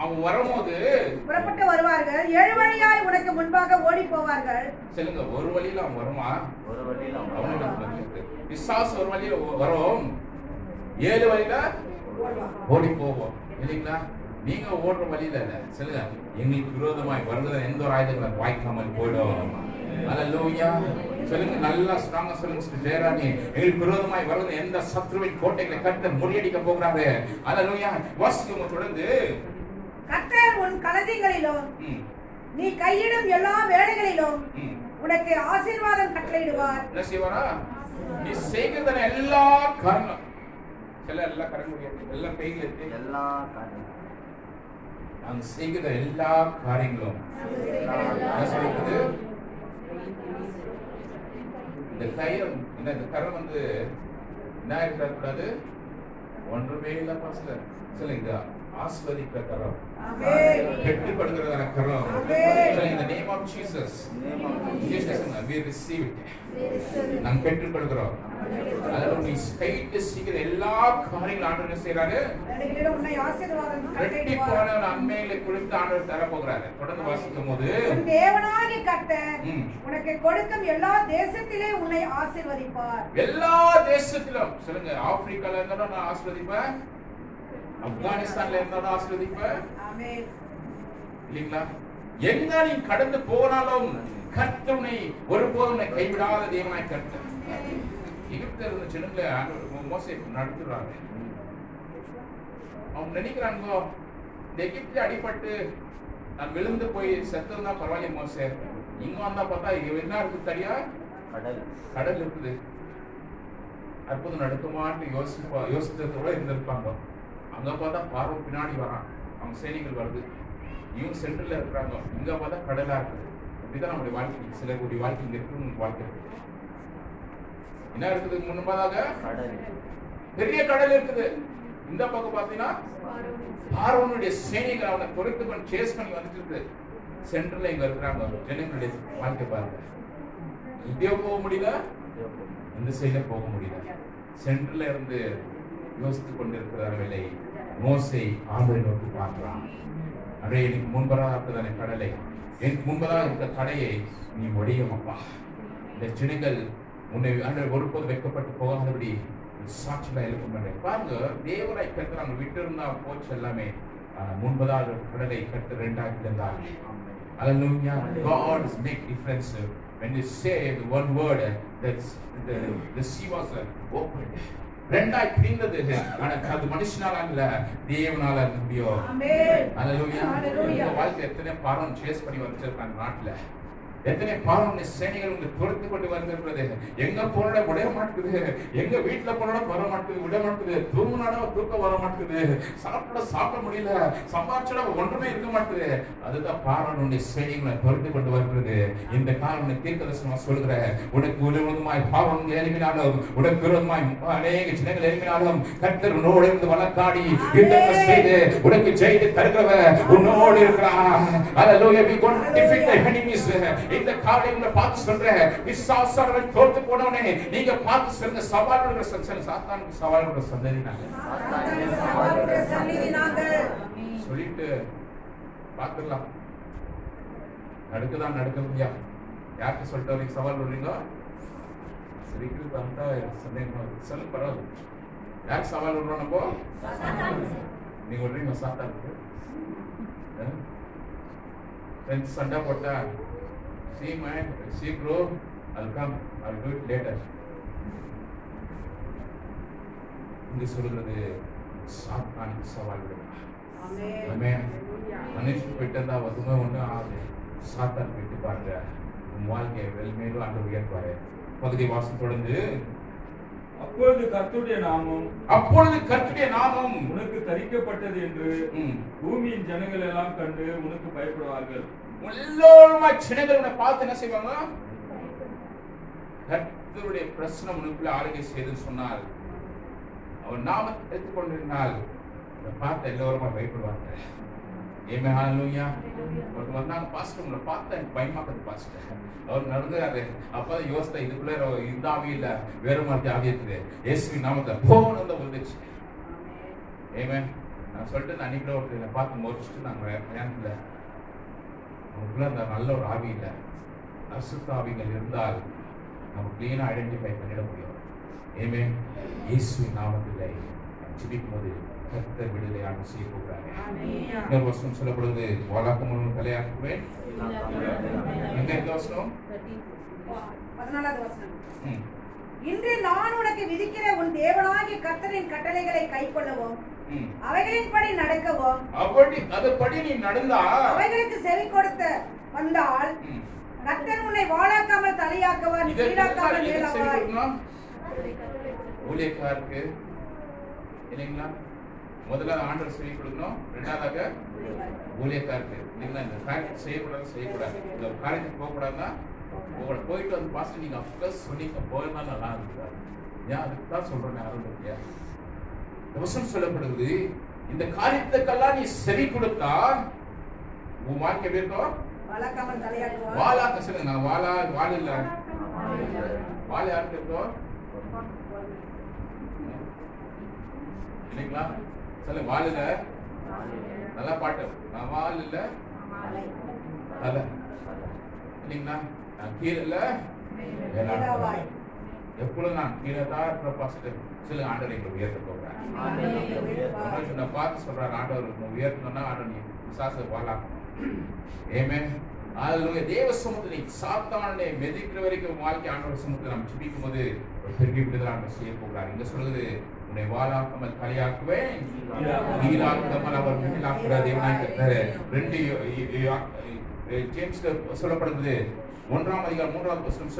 அவன் வரும்போது புறப்பட்டு வருவார்கள், 7 வழியாய் உனக்கு முன்பாக ஓடி போவார்கள். சொல்லுங்க, ஒரு வழியில அவன் வருமா? ஒரு வழியில அவனுக்கு பிசாசு ஒரு வழியில வரும், 7 வழியில ஓடி போவோம் இல்லைங்களா? நீங்க ஓடுற வழியில இல்ல. சொல்லுங்க, எங்களுக்கு விரோதமாய் வருகிற எந்த ஒரு ஆயுதங்களும் வாய்க்காமல் போயிடும். அல்லேலூயா. சொல்லுங்க, நல்லா ஸ்ட்ராங்கா சொல்லுங்க சிஸ்டர் ஜெயராணி, எங்களுக்கு விரோதமாய் வருகிற எந்த சத்ருவின் கோட்டைகளை கர்த்தர் முறியடிக்க போகிறாரு. அல்லேலூயா. வாசிக்கும் தொடர்ந்து, கர்த்தர் உன் களஞ்சியங்களிலும் நீ கையிடும் எல்லா வேலைகளிலும் உனக்கு ஆசீர்வாதம் கட்டளையிடுவார். என்ன செய்வாரா? நீ செய்கிற எல்லா காரணம் எல்லா கரங்களும் எல்லா கைகளும் எல்லா காரியங்களும் நாங்கள் செய்கிற எல்லா காரியங்களும் என்ன சொல்றது? இந்த கயிறம் இந்த கரம் வந்து என்ன இருக்கக்கூடாது? ஒன்றுமே இல்லை பாஸ்டர். சொல்லுங்க, ஆசீர்வதிக்கிற கரம், கெட்டுப்படுகிற கரம். இந்த name of Jesus, we receive it. நாம் பெற்றுக்கொள்கிறோம். அதில் நீ கையிட்டு சீக்கிர எல்லா காரியங்களும் ஆண்டவர் என்ன செய்யறாரு? நடுகளிலும் உன்னை ஆசீர்வாதம் கட்டளையிடுவார். ரெட்டிப்பான நன்மைகளை கொடுத்து ஆண்டவர் தர போகிறாரு. தொடர்ந்து வாசிக்கும் போது உன் தேவனாகிய கர்த்தர் உனக்கு கொடுக்கும் எல்லா தேசத்திலே உன்னை ஆசீர்வதிப்பார். எல்லா தேசத்திலும் சொல்லுங்க. ஆப்பிரிக்கால இருந்தாலும் நான் ஆசீர்வதிப்பேன், ஆப்கானிஸ்தான்ல இருந்தாலும் ஆசீர்வதிப்பேன். ஆமென். இல்லீங்களா? எங்க நீ கடந்து போனாலும் கர்த்தர் உன்னை ஒருபோதும் உன்னை கைவிடாத தேவனாய் கர்த்தர். எகிப்தில் இருந்த ஜனங்களை ஆண்டவர் மோசே நடத்துறாங்க. அவங்க நினைக்கிறாங்க, இந்த எகிப்தில் அடிபட்டு நான் விழுந்து போய் செத்துருந்தா பரவாயில்ல மோசே, இங்க வந்தா பார்த்தா இங்க என்ன இருக்குது தெரியா? கடல் இருக்குது. அற்புதம் நடக்குமான்னு யோசித்ததோட இருந்திருப்பாங்க. அங்க பார்த்தா பார்வை பின்னாடி வரான், அவங்க சேனைகள் வருது, இவங்க சென்டர்ல இருக்கிறாங்க, இங்க பார்த்தா கடலா இருக்குது. இப்படிதான் நம்முடைய வாழ்க்கை, சிலருடைய வாழ்க்கை இங்க இருக்கு, வாழ்க்கை இருக்குது. என்ன இருக்குது? முன்பதாக பெரிய கடல் இருக்குது. இந்த பக்கம் பாத்தீங்கன்னா பார்வோனுடைய சேனைகள் அவனை துரைத்து பண்ணி சேஸ் பண்ணி வந்துட்டு இருக்கு. சென்டர்ல இங்க இருக்கிறாங்க ஜனங்களுடைய வாழ்க்கை பாருங்க. இப்படியோ போக முடியல, இந்த சைட்ல போக முடியல. சென்டர்ல இருந்து யோசித்துக் கொண்டிருக்கிறார்களே மோசே ஆண்டவரை நோக்கி பார்க்கிறான். அடே, எனக்கு முன்பதாக இருக்குதானே கடலை, எனக்கு முன்பதாக இருக்க கடையை நீ ஒடியும் அப்பா. இந்த ஜனங்கள் உன்னை ஆண்டவர் ஒருபோது வைக்கப்பட்டு போகாதபடி சாட்சியா எழுப்ப பாருங்க. தேவனை கர்த்தர் அவங்க விட்டு இருந்தா போச்சு எல்லாமே. முன்பதாக கடலை கர்த்தர் ரெண்டாக்கி இருந்தார். Hallelujah. God make difference when you say the one word that the sea was opened. ரெண்டாய் பிரிந்தது. ஆனா அது மனுஷனால இல்ல, தேவனால முடியும். ஆமென். ஹalleluya. ஹalleluya. வாழ்க்கை எத்தனை பாரம் சேஸ் பண்ணி வச்சிருக்காங்க நாட்டுல. எத்தனை பாரம் சேனைகள் உங்க துரத்து கொண்டு வருகிறது. எங்க போனோட விட மாட்டேங்குது, எங்க வீட்டுல போனோட வர மாட்டேங்குது, விட மாட்டேங்குது, தூங்கினாட தூக்கம் வர மாட்டேங்குது, சாப்பிட முடியல, சம்பாதிச்சா ஒன்றுமே இருக்க மாட்டேங்குது. அதுதான் பாரம் சேனைகளை துரத்து கொண்டு வருகிறது. இந்த காலம் தீர்க்கதரிசனமா சொல்கிற, உனக்கு விரோதமாய் பாவம் எழுப்பினாலும், உனக்கு விரோதமாய் அநேக ஜனங்கள் எழுப்பினாலும், கர்த்தர் உன்னோடு இருந்து வழக்காடி யுத்தம் செய்து உனக்கு ஜெயித்து தருகிறவர் உன்னோடு இருக்கிறார். Hallelujah. We going to defeat the enemies. இந்த காரியங்களை பார்த்து சொல்றேன், விசுவாசத்தை தோத்து போனவனே நீங்க பார்த்து சொல்லுங்க, சவாலுடைய சாத்தானுக்கு சவாலுடைய சந்ததி நாங்கள் சொல்லிட்டு பார்த்துடலாம். நடக்குதான் நடக்குதுயா, யாருக்கு சொல்லிட்டு வரீங்க சவால் விடுறீங்க? சரிக்கு வந்தா சந்தேகம் சொல்ல பரவாயில்ல. யாருக்கு சவால் விடுறோம்? நம்ம நீங்க விடுறீங்க சாத்தானுக்கு. சண்டை போட்டா see man, see bro, I'll come, I'll do it later. இங்க சொல்றது சாத்தானுக்கு சவால் விடுங்க. ஆமென். மனுஷன் விட்டதா வதுமே ஒண்ணு ஆகுது, சாத்தான் விட்டு பாருங்க, உன் வாழ்க்கையை வெல்மேலும் ஆண்டு உயர்த்துவாரு. பகுதி வாசம் தொடர்ந்து, அப்பொழுது கர்த்தருடைய நாமம் உனக்கு தரிக்கப்பட்டது என்று பூமியின் ஜனங்கள் எல்லாம் கண்டு உனக்கு பயப்படுவார்கள். எல்லோருமாய் ஜனங்களை பார்த்து என்ன செய்வாங்க? கர்த்தருடைய பிரசன்னம் உனக்குள்ள ஆளுகை செய்து சொன்னால், அவர் நாமத்தை எடுத்துக் கொண்டிருந்தால் பார்த்து எல்லோருமா பயப்படுவாங்க. ஆமென். ஹalleluya. ஒரு வந்தாங்க பாஸ்டர், உங்களை பார்த்தா எனக்கு பயமாக்குது பாஸ்டர். அவர் நடந்துறாரு. அப்பதான் யோசித்த, இதுக்குள்ள இந்த ஆவி இல்ல, வேற மாதிரி ஆவி இருக்குது. இயேசுவின் நாமத்தை போனது வந்துச்சு. ஆமென். நான் சொல்லிட்டு அன்னைக்கு ஒருத்தரை பார்த்து முடிச்சுட்டு நாங்க பயணத்துல, நமக்குள்ள அந்த நல்ல ஒரு ஆவி இல்ல, அசுத்த ஆவிகள் இருந்தால் நம்ம கிளீனா ஐடென்டிஃபை பண்ணிட முடியும். ஆமென். இயேசுவின் நாமத்திலே ஜெபிக்கும் போது கர்த்தர் விடுதலையாக செய்ய போகிறாங்க. இன்னொரு வசனம் சொல்லப்படுவது, வாலாக்கமும் தலையாக்குவேன். எங்க இருக்க வசனம்? 14வது வசனம். இன்று நான் உனக்கு விதிக்கிற உன் தேவனாகிய கர்த்தரின் கட்டளைகளை கைக்கொள்ளவும், அவைகளின்படி நடக்கவும், அதன்படி நீ நடந்தால், அவைகளுக்கு செவி கொடுத்து வந்தால், கர்த்தர் உன்னை வாளாக்காமல் தலையாக்குவார், கீழாக்காமல் மேலாக்குவார். ஊழியக்காரருக்கு இல்லைங்களா? முதல்ல ஆண்டவர் சொல்லி கொடுக்கணும், ரெண்டாவதாக ஊழியக்காரருக்கு இல்லைங்களா? இந்த காரியத்தை செய்யக்கூடாது, இந்த காரியத்துக்கு போகக்கூடாதுன்னா உங்களை போயிட்டு வந்து பாஸ்டர் நீங்க அப்கோர்ஸ் சொன்னீங்க போயிருந்தா நல்லா இருக்காது. ஏன் அதுக்கு தான் சொல்றேன். ஆரம்பியா வசனம் சொல்லப்படுது, இந்த காரியத்துக்கெல்லாம் நீ செவி கொடுத்தா உன் வாழ்க்கை எப்படி இருக்கும்? வாளாக்காமல் தலையாக்குவார். வாளாக்க சொல்லுங்க. நான் வாள் இல்ல, வாள் யாருக்கு இருக்கோ? இல்லைங்களா? சொல்ல வால் இல்ல, நல்லா பாட்டு. நான் வால் இல்ல, தலை இல்லைங்களா? நான் கீழே இல்ல, மேலாக. எப்பொழுதும் நான் கீழே தான் இருக்கிற பாஸ்டர். சொல்லுங்க, ஆண்டவரை எங்களை உயர்த்த போகிறேன். நான் பார்த்து சொல்றாரு, ஆண்டவர் உயர்த்தணும்னா ஆண்டவர் நீ விசுவாச வாழலாம். ஆமென். ஹalleluya. தேவ சமூகத்தை சாத்தானை மெதிக்கிற வரைக்கும் வாழ்க்கை ஆண்டவர் சமூகத்தை நாம் ஜெபிக்கும் போது ஒரு பெரிய விடுதலை ஆண்டவர் செய்ய போகிறார். இங்க சொல்லுது, உன்னை வாளாக்காமல் தலையாக்குவேன், நீராக்காமல் அவர் மேலாக்குற தேவனாய் கர்த்தர். 2 ஜேம்ஸ்ல சொல்லப்படுகிறது. 1ஆம் அதிகாரம் 3வது வசனம்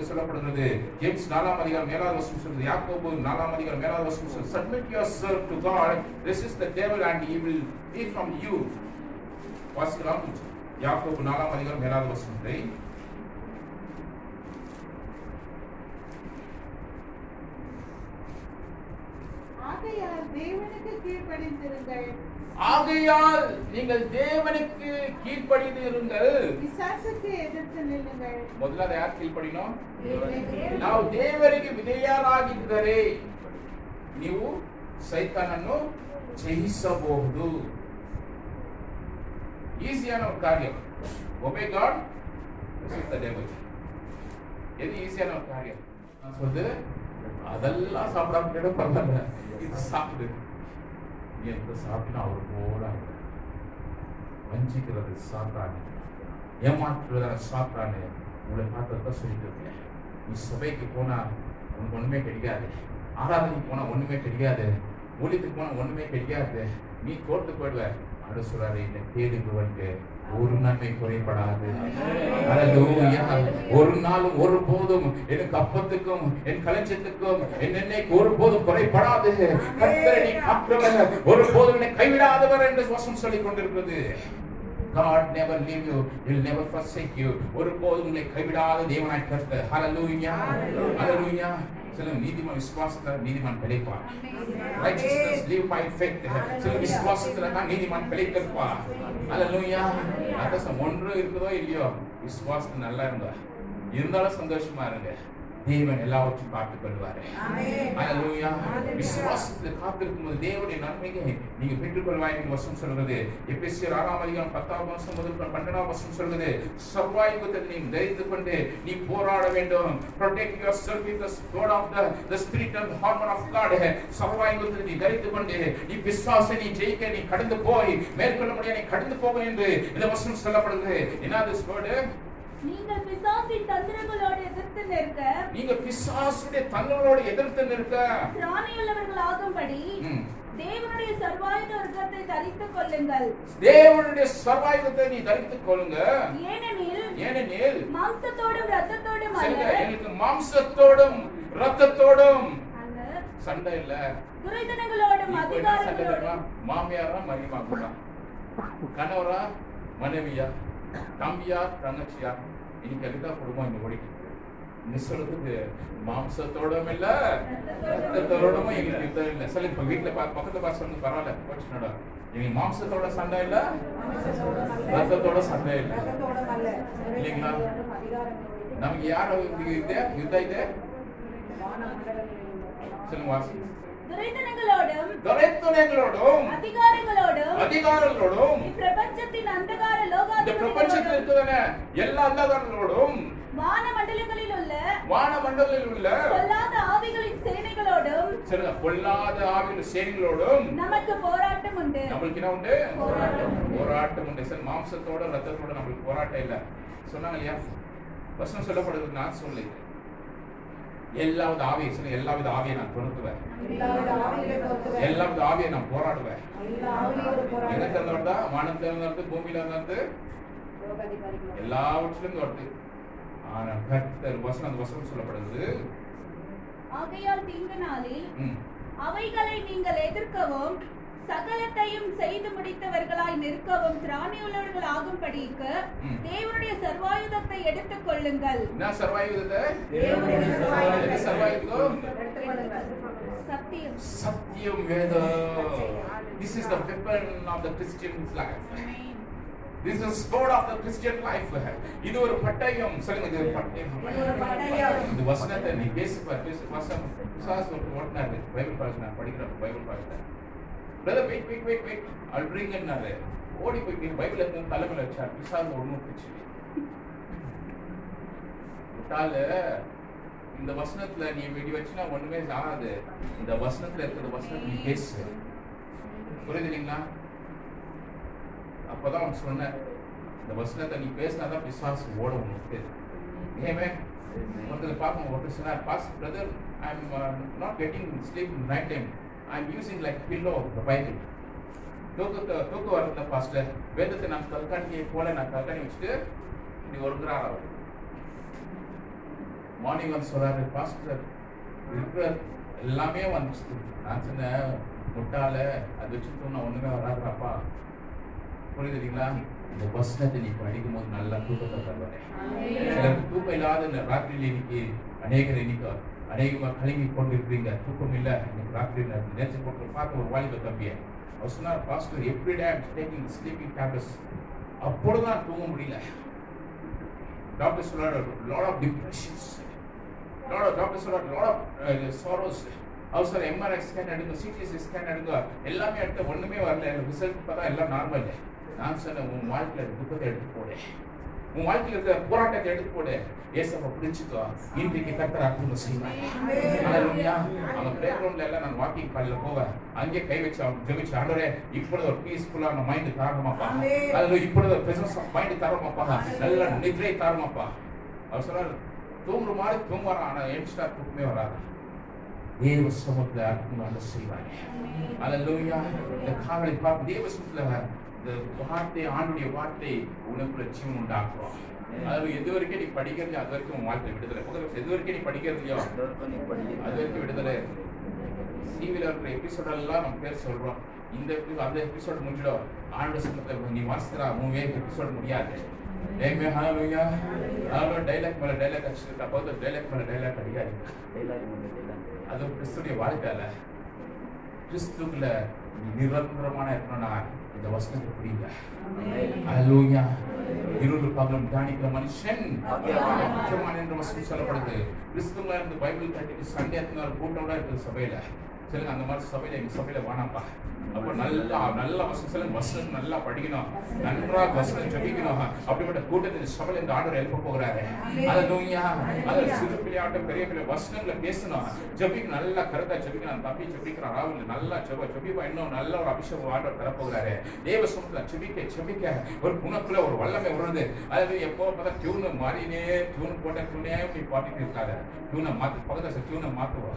சொல்லப்படுகிறது. ஜேம்ஸ் 4ஆம் அதிகாரம் 7வது வசனம் சொல்றது. யாக்கோபு 4ஆம் அதிகாரம் 7வது வசனம் சொல்றது. Submit yourself to God, resist the devil and he will flee from you. வாசிக்கலாம். யாக்கோபு 4ஆம் அதிகாரம் 7வது வசனத்தை. ஆகையால் தேவனுக்கு கீழ்ப்படிந்திருங்கள், ஆகையால் நீங்கள் தேவனுக்கு கீழ்ப்படிந்து இருங்கள். பிசாசுக்கு எதிர்த்து நில்லுங்கள். ಮೊದಲಾದ ಯಾರು ಕೀழ்ಪಡಿನೋ? ನಾವು ದೇವರಿಗೆ ವಿಧೇಯರಾಗಿದ್ದರೆ ನೀವು ಸೈತಾನನ್ನು ಜಯಿಸಬಹುದು. ಈಸಿಯಾನ ಒಂದು ಕಾರ್ಯ. ಒಬೇ ಗಾಡ್, resist the devil. இது ஈஸியான ஒரு காரியம். நான் சொல்றது அதெல்லாம் சாப்பிடாம பரவாயில்ல, இது சாப்பிடு. நீ எந்த சாப்பிட்டா அவர் போல வஞ்சிக்கிறது சாத்தானே, ஏமாற்றுவதான சாத்தானே உங்களை பார்த்துதான் சொல்லிட்டு இருக்கேன். நீ சபைக்கு போனா உனக்கு ஒண்ணுமே கிடைக்காது, ஆராதனைக்கு போனா ஒண்ணுமே கிடைக்காது, ஊழியத்துக்கு போனா ஒண்ணுமே கிடைக்காது, நீ தோட்டு போயிடுவ. அது சொல்றாரு, என்னை தேடுபவனுக்கு ஒரு நன்மை குறைபடாது. அல்லேலூயா. ஒரு நாளும் ஒரு போதும் எனக்கு அப்பத்துக்கும் என் களஞ்சத்துக்கும் என் எண்ணெய்க்கு ஒரு போதும் குறைபடாது. கர்த்தரை நீ காக்கிறவர், ஒரு போதும் என்னை கைவிடாதவர் என்று வசனம் சொல்லிக் கொண்டிருக்கிறது. God never leave you, he'll never forsake you. ஒரு போதும் உங்களை கைவிடாத தேவனாய் கர்த்தர். ஹalleluya. ஹalleluya. சில நீதிமான் விசுவாசத்தால் நீதிமான் பிழைப்பார். Righteousness live by faith. சில விசுவாசத்தால் தான் நீதிமான் பிழைத்திருப்பார். ஹalleluya. அதான் ஒன்று இருக்குதோ இல்லையோ, விசுவாசம் நல்லா இருந்தாலும் சந்தோஷமா இருங்க. தேவன் எல்லாவற்றையும் பார்த்துக் கொள்வாரு. ஹalleluya. விசுவாசத்தில் காத்திருக்கும் போது தேவனுடைய நன்மையை நீங்க பெற்றுக்கொள்வாய் என்று வசனம் சொல்கிறது. எபேசியர் 6ஆம் அதிகாரம் 10ஆம் வசனம் முதல் 12ஆம் வசனம் சொல்கிறது. சர்வாயுதத்தை நீ தரித்துக் கொண்டு நீ போராட வேண்டும். Protect yourself with the sword of the spirit and the armor of God. சர்வாயுதத்தை நீ தரித்துக் கொண்டு நீ பிசாசை நீ ஜெயிக்க நீ கடந்து போய் மேற்கொள்ள முடிய நீ கடந்து போக என்று இந்த வசனம் சொல்லப்படுகிறது. என்னது ஸ்வர்டு? நீங்கள் பிசாசின் தந்திரங்களோடு எதிர்த்து நிற்க, நீங்க பிசாசுடைய தந்திரங்களோடு எதிர்த்து நிற்க திராணியுள்ளவர்கள் ஆகும்படி தேவனுடைய சர்வாயுத வர்க்கத்தை தரித்துக் கொள்ளுங்கள். தேவனுடைய சர்வாயுதத்தை நீ தரித்துக் கொள்ளுங்க. ஏனெனில் மாம்சத்தோடும் இரத்தத்தோடும் அல்ல, எனக்கு மாம்சத்தோடும் இரத்தத்தோடும் சண்டை இல்ல, துரைத்தனங்களோடும் அதிகாரங்களோடும். மாமியாரா மருமகளா, கணவரா மனைவியா, தம்பியா தங்கச்சியா, இன்னைக்கு எல்லா குடும்பம் இங்க ஓடிட்டு இருக்கு. சொல்றதுக்கு மாம்சத்தோடும் இல்ல ரத்தத்தோடும் எங்களுக்கு யுத்தம் இல்லை. சொல்லி இப்ப வீட்டுல பக்கத்துல பார்த்து சொல்லுங்க, பரவாயில்ல போச்சுனடா, எங்களுக்கு மாம்சத்தோட சண்டை இல்ல, ரத்தத்தோட சண்டை இல்ல, இல்லைங்களா? நமக்கு யார யுத்தம் இது? சொல்லுங்க வாசி. துரைத்தனங்களோடும் அதிகாரங்களோடும் பிரபஞ்சத்தின் அந்தகார இந்த பிரபஞ்சத்தில் இருக்கிற எல்லா அந்தகாரங்களோடும் வானமண்டலங்களில் உள்ள பொல்லாத ஆவிகளின் சேனைகளோடும் பொல்லாத ஆவிகளின் சேனைகளோடும் நமக்கு போராட்டம் உண்டு. நம்மளுக்கு என்ன உண்டு? போராட்டம் உண்டு. சார் மாம்சத்தோட ரத்தத்தோட நம்மளுக்கு போராட்டம் இல்ல சொன்னாங்க இல்லையா? வசனம் சொல்லப்படுது. நான் சொல்லி எல்லாவித ஆவியை சொல்ல, எல்லாவித ஆவியை நான் பொறுத்துவேன், எல்லாவித ஆவியை நான் போராடுவேன். எங்க திறந்தா வானத்துல இருந்து பூமியில இருந்து எல்லாவற்றிலும் வருது. ஆனா கர்த்தர் வசனம், அந்த வசனம் சொல்லப்படுது. ஆகையால் தீங்கு நாளில் அவைகளை நீங்கள் எதிர்க்கவும் சகலத்தையும் செய்து முடித்தவர்களாய் நிற்கவும் திராணியுள்ளவர்கள் ஆகும்படிக்கு தேவனுடைய சர்வாயுதத்தை எடுத்துக் கொள்ளுங்கள். என்ன சர்வாயுதத்தை? தேவனுடைய சர்வாயுதம் சத்தியம். சத்தியம் வேதம். This is the weapon of the Christian's life. This is sword of the Christian life. இது ஒரு பட்டயம். சொல்லுங்க, இது ஒரு பட்டயம். இந்த வசனத்தை நீ பேசுவார் வசனம் விசுவாசம் ஓட்டினாரு. பைபிள் பாஸ் நான் படிக்கிறேன், Bible boss brother wait I'll bring என்னாரு ஓடி போய் பைபிள் எடுத்து தலைமையில வச்சார். விசுவாசம் ஒண்ணு போச்சு. விட்டால இந்த வசனத்துல நீ வெடி வச்சுனா ஒண்ணுமே ஆகாது. இந்த வசனத்துல இருக்கிற வசனத்தை நீ பேசு. புரியுது இல்லைங்களா? அப்பதான் அவன் சொன்னேன், இந்த வசனத்தை நீ பேசினாதான் விசுவாசம் ஓட உனக்கு. ஏமே ஒருத்தர் பார்ப்போம், ஒருத்தர் சொன்னார், boss brother I am not getting sleep night time, I am using like pillow the Bible. தூக்கு வரல பாஸ்டர், வேதத்தை நான் கல்காணியை போல நான் கல்காணி வச்சுட்டு நீ ஒருங்கிறார். அவர் மார்னிங் வந்து சொல்றாரு, பாஸ்டர் இருக்கிற எல்லாமே வந்துச்சு. நான் சொன்னேன், முட்டால அது வச்சுட்டு நான் ஒண்ணுமே வராதுப்பா. புரியுது இல்லைங்களா? இந்த வசனத்தை நீ படிக்கும் போது நல்லா தூக்கத்தை தருவாரு. சிலருக்கு தூக்கம் இல்லாத ராத்திரியில் இன்னைக்கு அநேகமாக கலங்கி கொண்டிருக்கிறீங்க. தூக்கம் இல்லை, இன்னைக்கு ராத்திரி நேற்று போட்டு பார்க்க ஒரு வாலிப தம்பியை அவர் சொன்னார், pastor everyday I am taking sleeping tablets. அப்பொழுதுதான் தூங்க முடியல. டாக்டர் சொன்னார் லாட் ஆஃப் டிப்ரெஷன்ஸ், டாக்டர் சொன்னார் லாட் ஆஃப் சாரோஸ். அவர் சார் எம்ஆர்ஐ ஸ்கேன் எடுங்க, சிடிசி ஸ்கேன் எடுங்க, எல்லாமே எடுத்து ஒண்ணுமே வரல. ரிசல்ட் பார்த்தா எல்லாம் நார்மல். நான் சொன்னேன், உன் வாழ்க்கையில துக்கத்தை எடுத்து போடு, உன் வாழ்க்கையில இருக்கிற போராட்டத்தை எடுத்து போடு, ஏசப்பா பிடிச்சுக்கோ. இன்றைக்கு கர்த்தர் அற்புதம் செய்வார். ஹல்லேலூயா. அவங்க பிளே கிரவுண்ட்ல எல்லாம் நான் வாக்கிங் காலையில போவேன், அங்கே கை வச்சு அவங்க ஜெபிச்சு, ஆண்டவரே இப்பொழுது ஒரு பீஸ்ஃபுல்லான மைண்ட் தாரமாப்பா, அதுல இப்பொழுது ஒரு பிரசன்ஸ் ஆஃப் மைண்ட் தாரமாப்பா, நல்ல நித்ரை தாரமாப்பா. அவர் சொன்னார், தூங்குற மாதிரி தூங்குவாரா, ஆனா என்ஸ்டா தூக்கமே வராது. தேவ சமூகத்துல அற்புதமாக செய்வாங்க. ஹல்லேலூயா. இந்த காவலை பார்த்து தேவ சமூகத்துல இந்த வார்த்தை, ஆண்டுடைய வார்த்தை உனக்குள்ள ஜீவன் உண்டாக்குறோம். அதாவது எது வரைக்கும் நீ படிக்கிறது அது வரைக்கும் உன் வாழ்க்கை விடுதலை. எது வரைக்கும் நீ படிக்கிறதையோ அது வரைக்கும் விடுதலை. டிவியில் இருக்கிற எபிசோட் எல்லாம் நம்ம பேர் சொல்றோம், இந்த அந்த எபிசோட் முடிஞ்சிடும். ஆண்டு சமூகத்தை நீ வாசிக்கிறா, மூவே எபிசோட் முடியாது. ஹல்லேலூயா. அதாவது டைலாக் மேல டைலாக் அடிச்சுட்டு அப்போ டைலாக் மேல டைலாக் அடிக்காது. அது கிறிஸ்துடைய வாழ்க்கையில கிறிஸ்துக்குள்ள நிரந்தரமான இருக்கணும்னா இந்த வசனத்தை புரியுங்க. ஹல்லேலூயா. இருள் பகலும் தியானிக்கிற மனுஷன் முக்கியமான என்ற வசனம் சொல்லப்படுது. கிறிஸ்துவ இருந்து பைபிள் கட்டிட்டு சண்டே கூட்டோட இருக்குது சபையில. சொல்லுங்க, அந்த மாதிரி சபையில எங்க சபையில வேணாம்ப்பா. அப்ப நல்ல வசனம் சொல்லுங்க, வசனம் நல்லா படிக்கணும், நன்றாக வசனம் ஜெபிக்கணும். அப்படிப்பட்ட கூட்டத்தில் சபையில இந்த ஆண்டவர் எழுப்ப போகிறாரு. ஹல்லேலூயா. அதுல சிறு பிள்ளையாட்டம் பெரிய பிள்ளை வசனங்களை பேசணும், ஜெபிக்க நல்லா கருத்தா ஜெபிக்கணும். தம்பி ஜெபிக்கிறான், ராகுல் நல்லா ஜெபிப்பா, இன்னும் நல்ல ஒரு அபிஷேகம் ஆண்டவர் தரப்போகிறாரு. தேவ சமூகத்துல ஜெபிக்க ஒரு குணக்குள்ள ஒரு வல்லமை வருது. அதாவது எப்போ பார்த்தா டியூனை மாறினே, டியூன் போட்ட டியூனே இப்படி பாட்டிட்டு இருக்காத, டியூனை மாத்து, பக்கத்துல டியூனை மாத்துவா.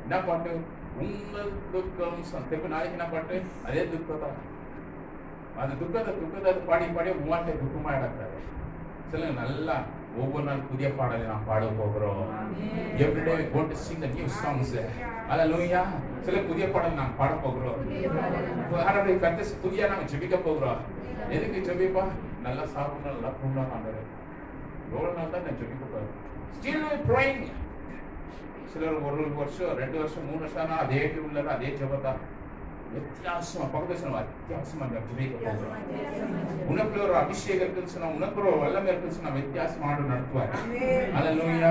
என்ன பாட்டு? உங்கள் துக்கம் திருப்பி நாளைக்கு என்ன பாட்டு? அதே துக்கத்தான். அந்த துக்கத்தை பாடி உமாட்டை துக்கமா இடக்காரு. சொல்லுங்க, நல்லா ஒவ்வொரு நாள் புதிய பாடலை நாம் பாட போகிறோம். Everyday we going to sing the new songs. ஹல்லேலூயா. சில புதிய பாடல் நாம் பாட போகிறோம். ஆண்டவரே கர்த்தர் புதிய நாம ஜெபிக்க போகிறோம். எதுக்கு ஜெபிப்பா? நல்லா சாப்பிடணும், நல்லா தூங்கணும். ஆண்டவரே எவ்வளவு நாள் தான் நான் ஜெபிக்க போறேன். Still praying. சிலர் ஒரு வருஷம் 2 வருஷம் 3 வருஷம் அதே டியூன்ல அதே ஜெபத்தா. வித்தியாசமா பக்கத்துல வித்தியாசமா ஜெபிக்க போகிறோம். உனக்குள்ள ஒரு அபிஷேகம் இருக்குன்னு சொன்னா, உனக்குள்ள ஒரு வல்லமை இருக்குன்னு சொன்னா வித்தியாசமா ஆண்டு நடத்துவார். ஹல்லேலூயா.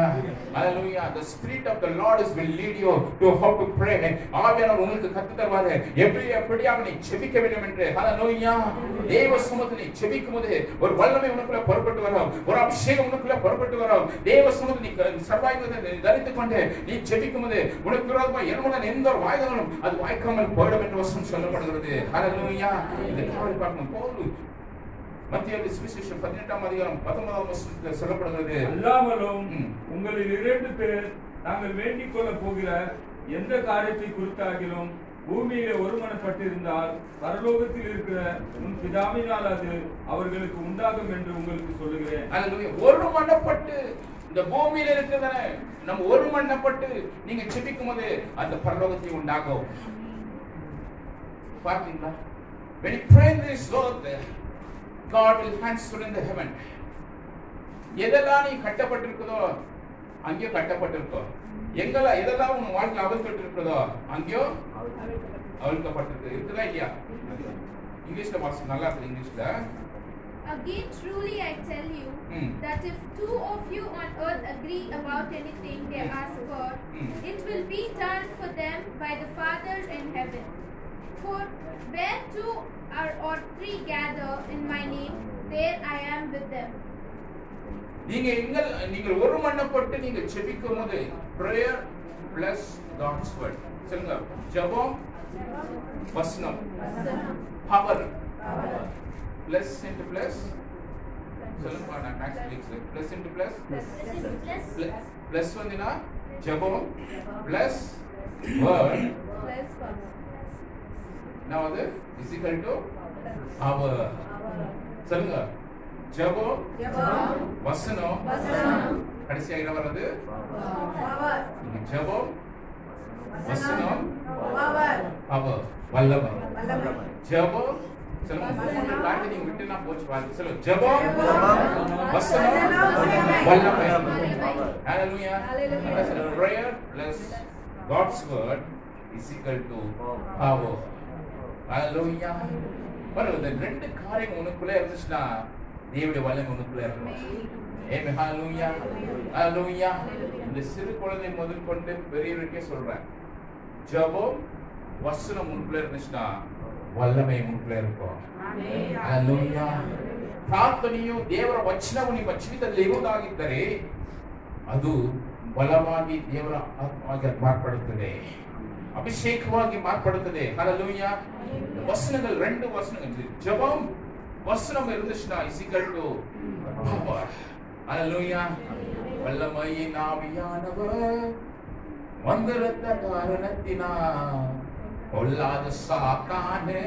ஹல்லேலூயா. The spirit of the Lord will lead you to how to pray. ஆவியானவர் உங்களுக்கு கத்து தருவாரு, எப்படியாக நீ ஜெபிக்க வேண்டும் என்று. ஹல்லேலூயா. தேவ சமூகத்தில் நீ ஜெபிக்கும்போது ஒரு வல்லமை உனக்குள்ள புறப்பட்டு வரும், ஒரு அபிஷேகம் உனக்குள்ள புறப்பட்டு வரும். தேவ சமூகத்தில் நீ சர்வாயுதத்தை தரித்துக் கொண்டு நீ ஜெபிக்கும்போது உனக்கு விரோதமா எருமன எந்த ஒரு ஆயுதங்களும் அது வாய்க்காமல் போயிடும் என்று சொல்லப்படுகிறது. ஹல்லேலூயா. இந்த காவல் பார்க்கும் போது மத்திய சுவிசேஷம் 18ஆம் அதிகாரம் 19ஆம் வசனத்தில் சொல்லப்படுகிறது, அல்லாமலும் உங்களில் 2 பேர் நாங்கள் வேண்டிக் கொள்ள போகிற எந்த காரியத்தை குறித்தாகிலும் பூமியிலே ஒருமனப்பட்டிருந்தால் பரலோகத்தில் இருக்கிற உன் பிதாவினால் அது அவர்களுக்கு உண்டாகும் என்று உங்களுக்கு சொல்லுகிறேன். ஹல்லேலூயா. ஒருமனப்பட்டு இந்த பூமியில இருக்கிறத நம்ம ஒருமனப்பட்டு நீங்க ஜெபிக்கும் போது அந்த பரலோகத்தில் உண்டாகும். பார்த்தீங்களா? When you pray this Lord, God will answer in the heaven. எதெல்லாம் நீ கட்டப்பட்டிருக்கிறதோ அங்கேயோ கட்டப்பட்டிருக்கோ, எதெல்லாம் உன் வாழ்க்கையில் அவிழ்க்கப்பட்டிருக்கிறதோ அங்கேயோ அவிழ்க்கப்பட்டிருக்கு. இருக்குதா இல்லையா? இங்கிலீஷ்ல வாசி நல்லா இருக்கு இங்கிலீஷ்ல. Again, truly I tell you that if two of you on earth agree about anything they ask for, it will be done for them by the Father in heaven. For where two or three gather in my name, there I am with them. நீங்கள் ஒரு மனப்பட்டு நீங்க ஜெபிக்கும்போது prayer plus God's word. சொல்லுங்க ஜெபம் வசனம் power plus into plus சொல்லுங்க நான் max clicks plus into plus plus வந்துனா ஜெபம் plus word now அது is equal to power. சொல்லுங்க ஜெபம் வசனம் கடைசியா என்ன வருது ஜெபம் வசனம் பவர் வல்லமை ஜெபம் சொல்லுங்க காட்டி நீங்க விட்டுனா போச்சு பாருங்க சொல்லுங்க ஜெபம் வசனம் வல்லமை ஹalleluya prayer plus God's word is equal to power hallelujah. பாருங்க இந்த ரெண்டு காரியம் உனக்குள்ள இருந்துச்சுன்னா தேவனுடைய வல்லமை உனக்குள்ள இருக்கும். ஆமென் ஹalleluya ஹalleluya. இந்த சிறு குழந்தை முதல் கொண்டு பெரியவருக்கே சொல்றேன் ஜெபம் வசனம் உனக்குள்ள இருந்துச்சுன்னா ವಲ್ಲಮೆ ಉಂಟು ಹalleluya. ಪ್ರಾರ್ಥನೆಯು ದೇವರ ವಚನವು ನಿಮ್ಮ ಜೀವಿತದಲ್ಲಿ ಇರುವುದಾಗಿದ್ದರೆ ಅದು ಬಲವಾಗಿ ದೇವರ ಆತ್ಮವಾಗಿ ಮಾರ್ಪಡುತ್ತದೆ, ಅಭಿಷೇಕವಾಗಿ ಮಾರ್ಪಡುತ್ತದೆ. ಹalleluya. ವಚನಗಳು ಎರಡು ವಚನಗಳು ಜಪಂ ವಚனம் இருந்துச்சுனா இசிகல்டு பவர். ஹalleluya. வல்லமையின் ஆவியானவர் வந்திருந்த காரணத்தினால் பொல்லாத சாத்தானே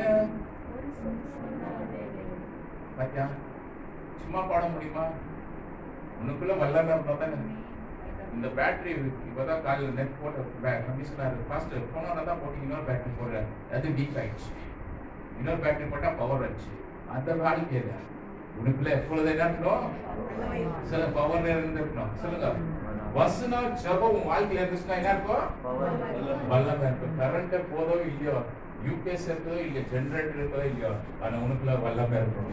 பாத்தியா சும்மா பாட முடியுமா? உனக்குள்ள வல்லமை இருந்தா தானே. இந்த பேட்டரி இப்பதான் காலையில் நெட் போட்ட கமிஷனர் ஃபர்ஸ்ட் போனோட தான் போட்டு இன்னொரு பேட்டரி போடுற அது வீக் ஆயிடுச்சு. இன்னொரு பேட்டரி போட்டா பவர் ஆச்சு. அந்த வாழ்க்கை இல்லை. உனக்குள்ள எப்பொழுது என்ன இருக்கணும்? சில பவர் இருந்திருக்கணும். சொல்லுங்க வசனம் ஜபம் வாழ்க்கையில இருந்துச்சுன்னா என்ன இருக்கும்? வல்லமை இருக்கும். கரண்ட் போதோ இல்லையோ, யூபிஎஸ் இருக்கோ இல்லையோ, ஜெனரேட்டர் இருக்கோ இல்லையோ, ஆனா உனக்குள்ள வல்லமை இருக்கும்.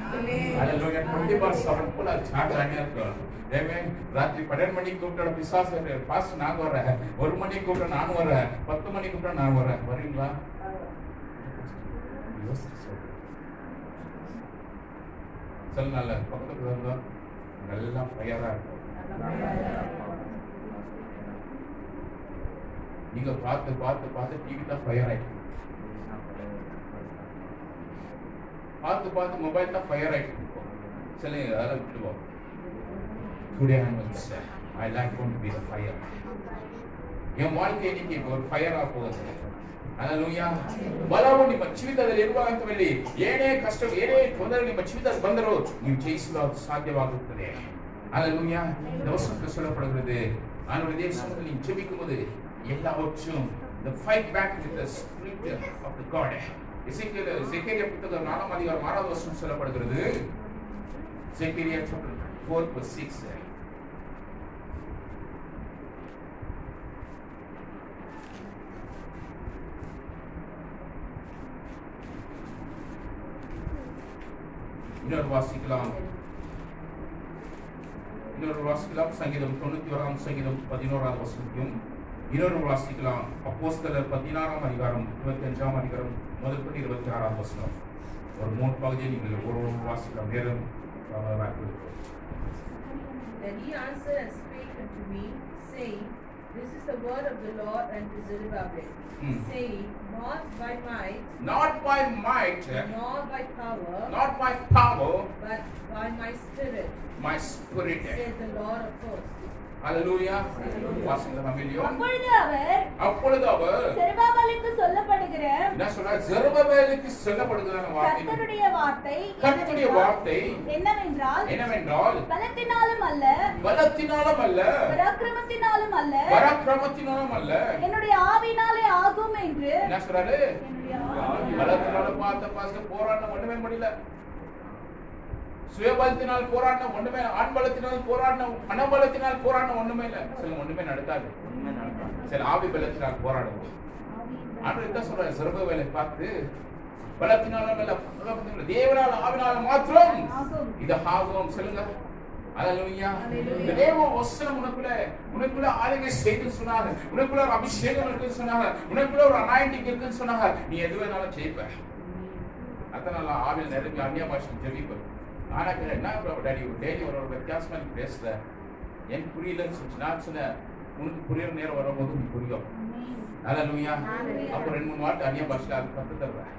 ஹalleluya. 24/7 கூட சார்ஜ் ஆனியா இருக்கும். ஆமென். ராத்திரி 12 மணிக்கு கூப்பிட்டா பிசாசு பாஸ்ட் நான் வரேன், 1 மணிக்கு கூப்பிட்டா நான் வரேன், 10 மணிக்கு கூப்பிட்டா நான் வரேன். வரீங்களா? சொல்லுங்க நல்ல பக்கத்துல இருந்தா நல்லா ஃபயரா இருக்கும். நீங்க பார்த்து பார்த்து பார்த்து டிவி தான் ஃபயர் ஆயிட்டு, பார்த்து பார்த்து மொபைல் தான் ஃபயர் ஆயிட்டு. சொல்லுங்க அதெல்லாம் விட்டுருவோம். Today I like to be a fire. என் வாழ்க்கை இன்னைக்கு ஒரு ஃபயரா போகுது. ಹalleluya. ಬಲವು ನಿಮ್ಮ ಜೀವಿತದಲ್ಲಿ ಇರುವಂತವಲ್ಲಿ ಏನೇ ಕಷ್ಟ ಏನೇ ತೊಂದರೆ ನಿಮ್ಮ ಜೀವಿತದಲ್ಲಿ ಬಂದರೂ ನೀವು ಜಯಿಸಲು ಸಾಧ್ಯವಾಗುತ್ತದೆ. ಹalleluya. ದವಸಕ್ಕೆ சொல்லப்படுகிறது ஆண்டவருடைய தேவசமத்தில் நீ ஜெபிக்கும்போது எல்லாவற்றும் the fight back with the spirit of the God. எசேக்கியா புத்தகம் 4ஆம் அதிகாரம் 6வது வசனம் சொல்லப்படுகிறது. எசேக்கியா chapter 4:6. இன்னொரு வாசிக்கலாம் சங்கீதம் 91ஆம் சங்கீதம் 11ஆவது வசனத்தையும் இன்னொரு வாசிக்கலாம் அப்போஸ்தலர் 16ஆம் அதிகாரம் 25ஆம் அதிகாரம் முதல் 26ஆவது வசனம். ஒரு மூணு பகுதியை நீங்கள் ஒரு வாசிக்கலாம். நேரம் Then he answered and spake unto me, saying, This is the word of the Lord unto Zerubbabel, saying, Not by might, not by might, nor by power, not by power, but by my spirit, my spirit, said the Lord of hosts. hallelujah. வாசிக்கலாம் அமேலியோ. அப்பொழுது அவர் செருபாபேலுக்கு சொல்லப்படுகிற என்ன சொல்றார்? செருபாபேலுக்கு சொல்லப்படுகிற வார்த்தை கர்த்தருடைய வார்த்தை என்னவென்றால் பலத்தினாலும் அல்ல பராக்கிரமத்தினாலும் அல்ல என்னுடைய ஆவியினாலே ஆகும் என்று. என்ன சொல்றாரு? பலத்தினால பார்த்த போராட்டம் ஒண்ணுமே முடியல. சுயபலத்தினால் போராட்டம் ஒண்ணுமே, ஆண் பலத்தினால் போராட்டம், பணபலத்தினால் போராட்டம் ஒண்ணுமே இல்ல. சில ஒண்ணுமே நடக்காது. சில ஆவி பலத்தினால் போராடுவோம். ஆண்டவர் என்ன சொல்றாரு? செருபாபேலை பார்த்து பலத்தினாலும் அல்ல, தேவனால் ஆவினால் மாத்திரம் இது ஆகும். சொல்லுங்க அல்லேலூயா. இந்த தேவ வசனம் உனக்குள்ள ஆளுகை செய்து சொன்னாங்க, உனக்குள்ள ஒரு அபிஷேகம் இருக்குன்னு சொன்னாங்க, உனக்குள்ள ஒரு அனாயிண்டிங் இருக்குன்னு சொன்னாங்க, நீ எது வேணாலும் ஜெயிப்ப. அதனால ஆவியில் நிரம்பி அந்நிய பாஷை ஜெபிப்ப. ஆனா என்ன டாடி டெய்லி ஒரு வித்தியாசமா நீ பேசுற, எனக்கு புரியலன்னு சொல்லி நான் சொன்னேன், உனக்கு புரியுற நேரம் வரும்போது நீ புரியும். அல்லேலூயா. அப்போ 2-3 வார்த்தை அந்நிய பாஷையில அது கத்து தருவேன்.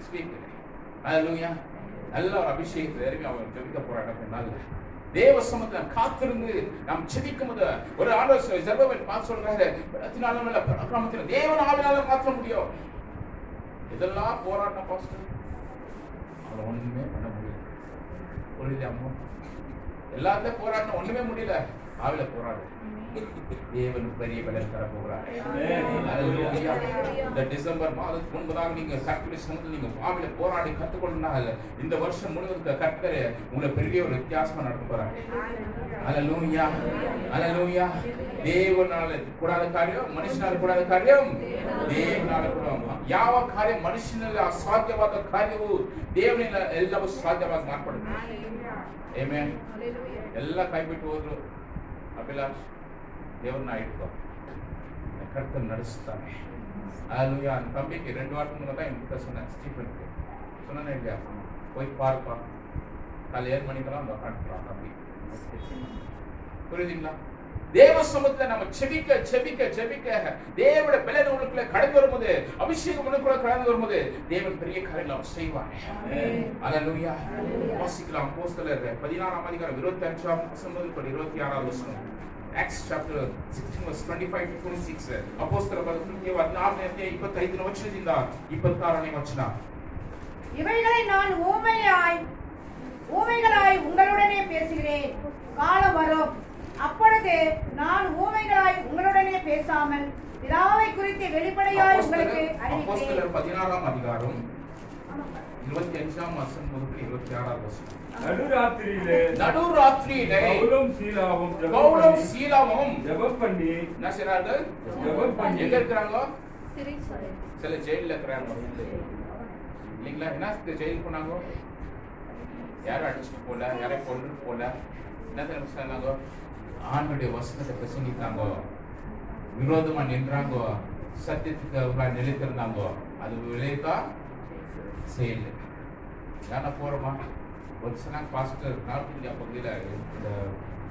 ஸ்பீக் அல்லேலூயா. நல்ல ஒரு அபிஷேகத்தை நிரம்பி அவன் ஜெபிக்க போறாங்க. தேவ சமூகத்துல காத்திருந்து நாம் ஜெபிக்கும் போது ஒரு ஆலோசனை ஜெபவேல் பார்த்து சொல்றாரு, பலத்தினாலும் அல்ல பராக்கிரமத்தினாலும் தேவன் ஆவினால மாற்ற முடியும். இதெல்லாம் போராட்டம் பாஸ்டர், அவன் ஒண்ணுமே பண்ண முடியல. புரியல அம்மா, எல்லாத்தையும் போராட்டம் ஒண்ணுமே முடியல, ஆவில போராடு. தேவன் பெரிய பலன் தர போகிறார். இந்த டிசம்பர் மாதத்துக்கு முன்பதாக நீங்க கர்த்தருடைய சமூகத்தில் நீங்க ஆவில போராடி கற்றுக்கொண்டால் இந்த வருஷம் முழுவதும் கர்த்தர் உங்களை பெரிய ஒரு வித்தியாசமா நடத்த போறாங்க. அல்லேலூயா, அல்லேலூயா. தேவனால கூடாத காரியம், மனுஷனால கூடாத காரியம் தேவனால கூடாது. ಯಾವ ಕಾರ್ಯ ಮನುಷ್ಯನಲ್ಲಿ ಅಸಾಧ್ಯವಾದ ಕಾರ್ಯವು ದೇವನಿಂದ ಎಲ್ಲವೂ ಸಾಧ್ಯವಾಗಿ ಮಾರ್ಪಡುತ್ತೆ. ಆಮೆನ್. ಎಲ್ಲ ಕೈ ಬಿಟ್ಟು ಹೋದ್ರು ಅಭಿಲಾಷ್, தேவன் ஆயிடுக்கோ, கர்த்தர் நடத்துட்டாங்க. அல்லேலூயா. அந்த தம்பிக்கு 2 வாரத்துக்கு முன்னாடி தான் என்கிட்ட சொன்னேன், ஸ்டீஃபனுக்கு சொன்னேன் இல்லையா, போய் பாருப்பா, காலை 7 மணிக்கெல்லாம் அந்த உட்காந்துக்கலாம் தம்பி. புரியுதுங்களா? தேவ சமூகத்துல நம்ம செபிக்க செபிக்க செபிக்க தேவனுடைய பலன் உங்களுக்குள்ள கடந்து வரும்போது, அபிஷேகம் உங்களுக்குள்ள கடந்து வரும்போது தேவன் பெரிய காரியங்களை அவர் செய்வார். அல்லேலூயா. வாசிக்கலாம் அப்போஸ்தலர் 16ஆம் அதிகாரம் 25ஆம் வசனம் முதல் 26ஆம் வசனம். Acts chapter 16 verse 25 to 26. அப்போஸ்தலர் 16ஆம் அத்தியாயம் 25ನೇ ವಚನದಿಂದ 26ನೇ ವಚನ. இவைகளை நான் ஊமைகளாய் உங்களுடனே பேசுகிறேன், காலம் வரும் அப்பொழுது நான் ஊமைகளாய் உங்களுடனே பேசாமல் பிதாவை குறித்து வெளிப்படையாய் உங்களுக்கு அறிவிப்பேன். அப்போஸ்தலர் 16ஆம் அதிகாரம் 25ஆம் வசனம் முதல் 26ஆம் வசனம். நடுராத்திரியிலே பவுலும் சீலாவும் ஜெபம் பண்ணி என்ன செய்றார்கள்? எங்க இருக்கிறாங்க? சில ஜெயில்ல இருக்கிறாங்க இல்லைங்களா? என்ன ஜெயில் போனாங்க? யாரும் அடிச்சுட்டு போல, யாரையும் கொண்டு போல, என்ன சொன்னாங்க? ஆண்டுடைய வசனத்தை பிரசங்கித்தாங்க, விரோதமா நின்றாங்க, சத்தியத்துக்கு நிலைத்திருந்தாங்க. அது விளையத்தான் செயல். யாரா போறோமா? ஒரு சொன்னாங்க பாஸ்டர், நார்த் இந்தியா பகுதியில் இந்த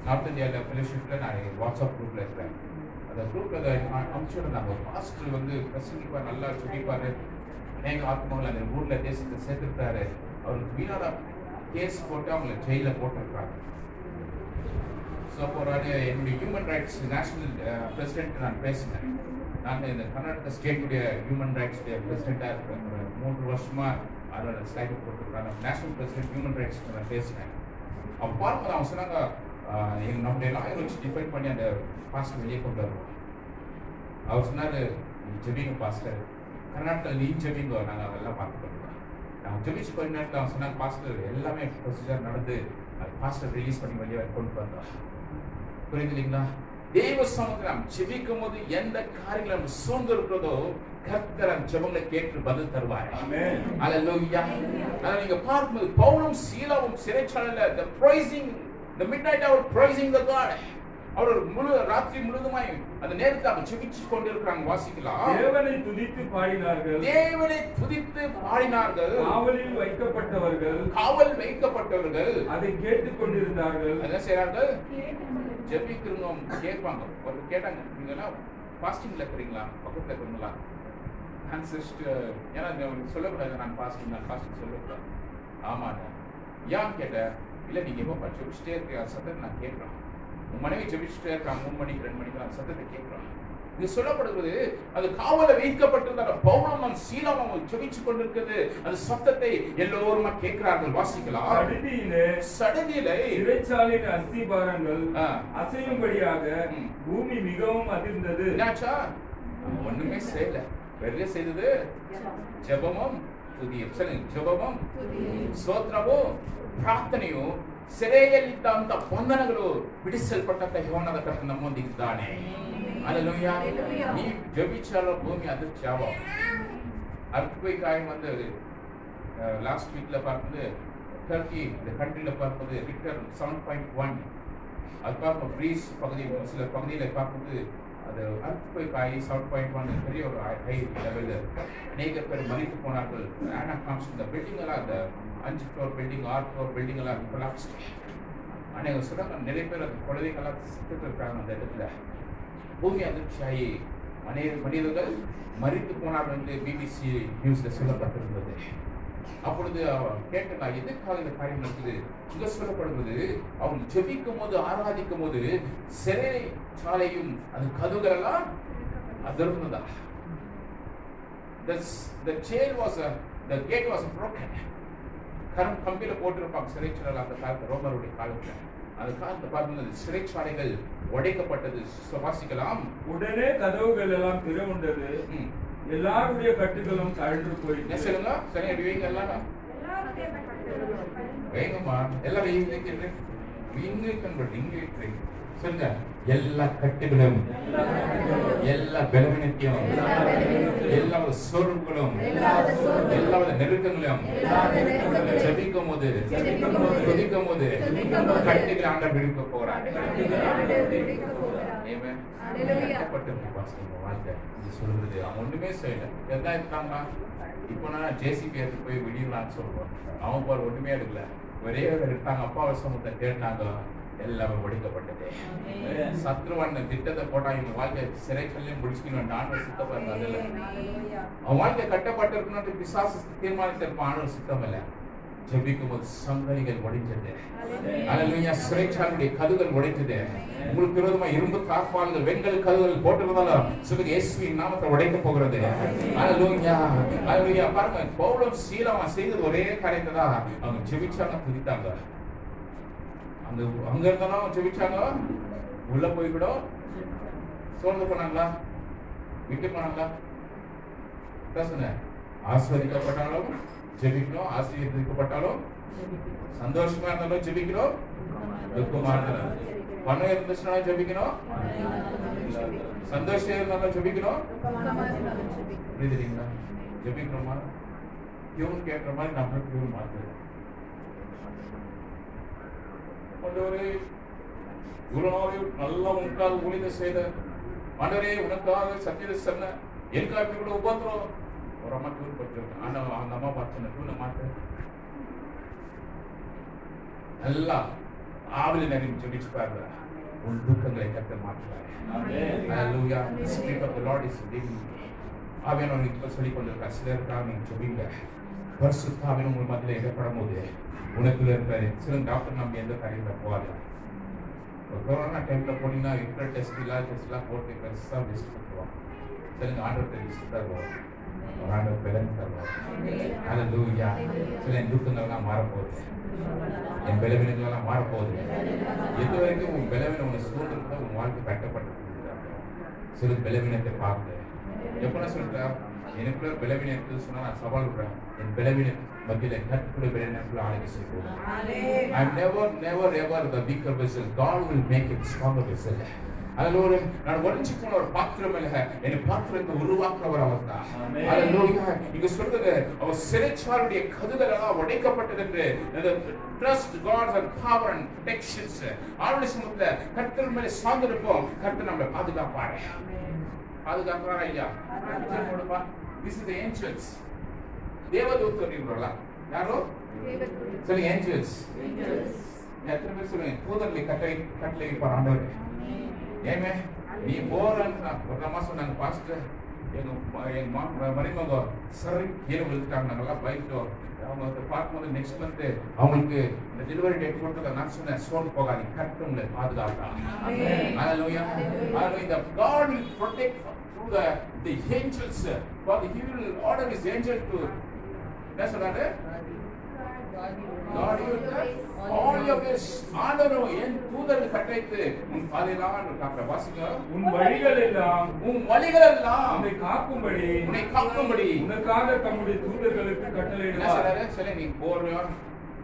நார்த் இந்தியாவில் ஃபெலோஷிப்பில் நான் வாட்ஸ்அப் குரூப்பில் இருக்கிறேன். அந்த குரூப்பில் அனுப்பிச்சு விடுறாங்க, ஒரு பாஸ்டர் வந்து பிரசங்கிப்பார், நல்லா சொல்லிப்பார், அநேக ஆத்மாவில் அந்த ஊரில் தேசத்தை சேர்த்துருக்காரு. அவருக்கு வீணாட கேஸ் போட்டு அவங்களை ஜெயிலில் போட்டிருக்கிறாங்க. ஸோ அப்போ என்னுடைய ஹியூமன் ரைட்ஸ் நேஷனல் பிரசிடென்ட் நான் பேசினேன். நான் இந்த கர்நாடகா ஸ்டேட்டுடைய ஹியூமன் ரைட்ஸ் பிரசிடென்ட்டாக இருக்கிறேன். ஒரு 3 வருஷமா அதோட ஸ்லைடு போட்டுருக்காங்க. நேஷனல் பிரசிடென்ட் ஹியூமன் ரைட்ஸ் நான் பேசினேன். அப்போ பார்க்கும்போது அவங்க சொன்னாங்க, நம்முடைய லாயர் வச்சு டிஃபைன் பண்ணி அந்த பாஸ்டர் வெளியே கொண்டு வருவோம். அவர் சொன்னார், ஜெபிங்க பாஸ்டர், கர்நாடகாவில் நீ ஜெபிங்க, நாங்கள் அதெல்லாம் பார்த்துக்கோங்க. நாங்கள் ஜெபிச்சு கொஞ்ச நேரத்தில் அவங்க சொன்னாங்க, பாஸ்டர் எல்லாமே ப்ரொசீஜர் நடந்து பாஸ்டர் ரிலீஸ் பண்ணி வெளியே கொண்டு வந்தோம். புரியுது இல்லைங்களா? தேவ சமூகத்தில் நாம் ஜெபிக்கும் போது எந்த காரியங்களை நம்ம சூழ்ந்து இருக்கிறதோ கர்த்தர் அந்த ஜெபங்களை கேட்டு பதில் தருவார். ஆமென். அல்லேலூயா. அதனால நீங்க பார்க்கும்போது பவுலும் சீலாவும் சிறைச்சாலையில the praising the midnight hour praising the God, அவர் முழு ராத்திரி முழுதுமாய் அந்த நேரத்தில் அவங்க ஜெபிச்சு கொண்டிருக்கிறாங்க. வாசிக்கலாம். தேவனை துதித்து பாடினார்கள், தேவனை துதித்து பாடினார்கள். காவலில் வைக்கப்பட்டவர்கள் அதை கேட்டுக் கொண்டிருந்தார்கள். என்ன செய்றார்கள்? ஜெபிக்கிறவங்க கேட்பாங்க. ஒரு கேட்டாங்க, நீங்க எல்லாம் ஃபாஸ்டிங்ல இருக்கிறீங்களா? பக்கத்துல இருக்கிறீங்களா? நான் சிஸ்டர், ஏன்னா சொல்லக்கூடாது, நான் ஃபாஸ்டிங் சொல்லக்கூடாது. ஆமாங்க. ஏன் கேட்டேன்? இல்லை நீங்க எப்போ ஜெபிச்சுட்டே இருக்க சத்தத்தை நான் கேட்குறேன். உன் மனைவி ஜெபிச்சுட்டே இருக்காங்க, 3 மணிக்கு 2 மணிக்கு அந்த சத்தத்தை கேட்குறான். இது சொல்லப்படுகிறது, அது காவல வைக்கப்பட்டிருந்த பவுலும் சீலாவும் ஜெபிச்சு கொண்டிருக்கிறது. அந்த சத்தத்தை எல்லோருமா கேட்கிறார்கள். வாசிக்கலாம். சடுதியிலே சிறைச்சாலையின் அஸ்திபாரங்கள் அசையும்படியாக பூமி மிகவும் அதிர்ந்தது. என்னாச்சா? ஒண்ணுமே செய்யல, வெறும் செய்தது ஜெபமும் துதியும். சொல்லுங்க, ஜெபமும் ಸ್ತೋತ್ರமும் ಪ್ರಾರ್ಥನೆಯು ಸೆರೆಯಲ್ಲಿದ್ದಂತ ಬಂಧನಗಳು ಬಿಡಿಸಲ್ಪಟ್ಟಂತ ಯೆಹೋವನಾದ ಕರ್ತನು ನಮ್ಮೊಂದಿಗಿದ್ದಾನೆ. அல்லேலூயா. நீ ஜெபிச்சாலும் பூமி அதிர்ச்சி ஆகும். அர்த்குவேக் ஆகி வந்து லாஸ்ட் வீக்ல பார்க்கும்போது டர்க்கி இந்த கண்ட்ரியில பார்க்கும்போது ரிக்டர் 7.1, அது பார்க்கும் கிரீஸ் பகுதி சில பகுதியில் பார்க்கும்போது அது அர்த்குவேக் ஆகி 7.1 பெரிய ஒரு ஹை லெவலில் அநேக பேர் மறித்து போனார்கள். இந்த பில்டிங் எல்லாம் அந்த 5 ஃப்ளோர் பில்டிங் 6 ஃப்ளோர் பில்டிங் எல்லாம் கொலாப்ஸ். அநேக சொல்றாங்க நிறைய பேர் அந்த குழந்தைங்கள்லாம் செத்துட்டு இருக்காங்க அந்த இடத்துல. பூமி அதிர்ச்சியாகி அநேக மனிதர்கள் மறித்து போனார்கள் என்று பிபிசி நியூஸ்ல சொல்லப்பட்டிருந்தது. அப்பொழுது கேட்டா எதுக்காக இந்த காரியம் நடக்குது? இங்க சொல்லப்படுவது அவங்க ஜெபிக்கும் போது ஆராதிக்கும் போது சிறைச்சாலையும் அது கதவுகள் எல்லாம் அதிர்ந்ததா. The chain was the gate was broken. கம்பியில போட்டிருப்பாங்க சிறைச்சாலை அந்த காலத்துல ரோமருடைய காலத்துல. அந்த காலத்தை பார்க்கும்போது சிறைச்சாலைகள் உடைக்கப்பட்டது சுவாசிக்கலாம். உடனே கதவுகள் எல்லாம் திறவுண்டது, எல்லாருடைய கட்டுகளும் கழன்று போயிட்டு. என்ன சொல்லுங்க? சரி அப்படி வைங்க எல்லாம் வேகமா எல்லாம் இங்க சொல்லுங்க. எல்லா கட்டுகளும் எல்லா பலவீனத்தையும் எல்லா சோர்வுகளும் எல்லா நெருக்கங்களும் ஜெபிக்கும் போது துதிக்கும் போது கட்டுகள் ஆண்டவர் விடுவிக்க போறாங்க. வாழ்க்கை சொல்றது அவன் ஒண்ணுமே செய்யல. எதா இருக்காங்களா? இப்போ நான் ஜேசிபி எடுத்து போய் விடியலான்னு சொல்றோம். அவன் போல ஒண்ணுமே எடுக்கல. ஒரே எடுத்தாங்க. அப்பா சமூகத்தை கேட்டாங்க. எல்லாமே ஒடுக்கப்பட்டது. சத்ருவன் திட்டத்தை போட்டா இவங்க வாழ்க்கை சிறைச்சலையும் முடிச்சுக்கணும். ஆண்டவர் சித்தப்படுறது அதில் அவன் வாழ்க்கை கட்டப்பட்டிருக்கணும். பிசாசு தீர்மானித்திருப்பான். ஆண்டவர் சித்தம் இல்லை. ஜெபிக்கும் போது சங்கரிகள் உடைஞ்சது. அல்லேலூயா. சிறைச்சாலையுடைய கதவுகள் உடைஞ்சது. உங்களுக்கு விரோதமா இரும்பு தாப்பால்கள் வெண்கல கதவுகள் போட்டிருந்தாலும் சொல்லுங்க இயேசுவின் நாமத்தை உடைக்க போகிறது. அல்லேலூயா. அல்லேலூயா. பாருங்க பவுலும் சீலாவும் செய்தது ஒரே காரியத்தை தான். அவங்க ஜெபிச்சாங்க, துதித்தாங்க. அங்க இருந்தாலும் ஜெபிச்சாங்க. உள்ள போய் கூட சோர்ந்து போனாங்களா? விட்டு போனாங்களா? சொன்னேன் ஆஸ்வதிக்கப்பட்டாலும் ஜெபிக்கணும், ஆசீர்வதிக்கப்பட்டாலும் சந்தோஷமா இருந்தாலும் ஜெபிக்கணும், துக்கமா இருந்தாலும். பணம் இருந்துச்சுன்னா ஜெபிக்கணும், சந்தோஷம் இருந்தாலும் ஜெபிக்கணும். புரியுதுங்களா? ஜெபிக்கிறோமா? இவன் கேட்கிற மாதிரி நம்மளுக்கு இவன் மாத்துறது. ஆண்டவரே இவ்வளவு நாள் நல்லா உனக்காக ஊழியத்தை செய்த ஆண்டவரே, உனக்காக சத்தியத்தை சொன்ன எனக்காக கூட உபத்திரம் ஒரு அம்மா டியூன் படிச்சிருக்கேன். அந்த அம்மா பார்த்து டியூனை மாற்ற நல்லா ஆவலி நிறைய ஜெபிச்சு பாருங்க. உன் துக்கங்களை கத்த மாற்றுவார். ஹalleluya. The spirit of the Lord is within you. ஆவியானவர் இப்ப சொல்லிக் கொண்டிருக்கார். சிலருக்காக நீங்க ஜெபிங்க. பரிசுத்த ஆவியானவர் உங்கள் மத்தியில இடப்படும் போது உனக்குள்ள இருக்கிற சில டாக்டர் நம்ம எந்த காரியத்தை போகாது. கொரோனா டைம்ல போனீங்கன்னா இருக்கிற டெஸ்ட் எல்லாம் போட்டு பெருசா லிஸ்ட் பண்ணுவாங்க. சொல்லுங்க ஆண்டவர் லிஸ்ட் தருவோம். ஆண்டவர் பலன் தருவோம். ஹalleluya. சில துக்கங்கள்லாம் மாறப்போகுது. என் பலவீனங்கள் எல்லாம் மாறப்போகுது. எது வரைக்கும் உன் பலவீனம் உன்னை சூழ்நிலை உன் வாழ்க்கை கட்டப்பட்டிருக்கிறாங்க. சில பலவீனத்தை பார்த்து எப்படின்னா சொல்ற எனக்குள்ள பலவீனம் சொன்னா நான் சவால் விடுறேன். என் பலவீன மத்தியில கட்டுக்குள்ள பலவீனக்குள்ள ஆளுகை செய்வோம். I'm never ever the weaker vessel. God will make it stronger vessel. Hallelujah. நான் ஒளிஞ்சு போன ஒரு பாத்திரம் இல்ல, என்னை பாத்திரத்தை உருவாக்குறவர் அவர் தான். Hallelujah. இங்க சொல்றது அவர் சிறைச்சாலையுடைய கதவுகள் எல்லாம் உடைக்கப்பட்டது என்று trust God and power and protections. ஆளுடைய சமூகத்துல கர்த்தர் மேல சார்ந்திருப்போம். கர்த்தர் நம்மை பாதுகாப்பாரு. பாதுகாப்பாரா ஐயா? This is the angels. தேவதூதர் சொல்றீங்களா? யாரோ? சொல்லுங்க angels. எத்தனை பேர் சொல்லுங்க தூதர்களை கட்டளை ஆண்டவர். ஏமே நீ போறன்னா ஒரு மாசம் நாங்க பாஸ்டர் எங்க மணிமங்க சரி கீழே விழுந்துட்டாங்க. நாங்கெல்லாம் பயந்துட்டோம். அவங்க பார்க்கும்போது நெக்ஸ்ட் மந்த் அவங்களுக்கு இந்த டெலிவரி டேட் கொடுத்தத நான் சொன்னேன் சோர்ந்து போகாதீங்க, கர்த்தர் உங்களை பாதுகாப்பா. ஹalleluya. Hallelujah. The God will protect through the angels. For he will order his angel to என்ன சொல்றாரு? God will all your ways. ஆண்டவர் என் தூதர்கள் கட்டளையிட்டு உன் பாதையெல்லாம் காக்கிற வாசிங்க. உன் வழிகள் எல்லாம் உன்னை காக்கும்படி உனக்காக தம்முடைய தூதர்களுக்கு கட்டளையிடுவார். சில நீ போறியா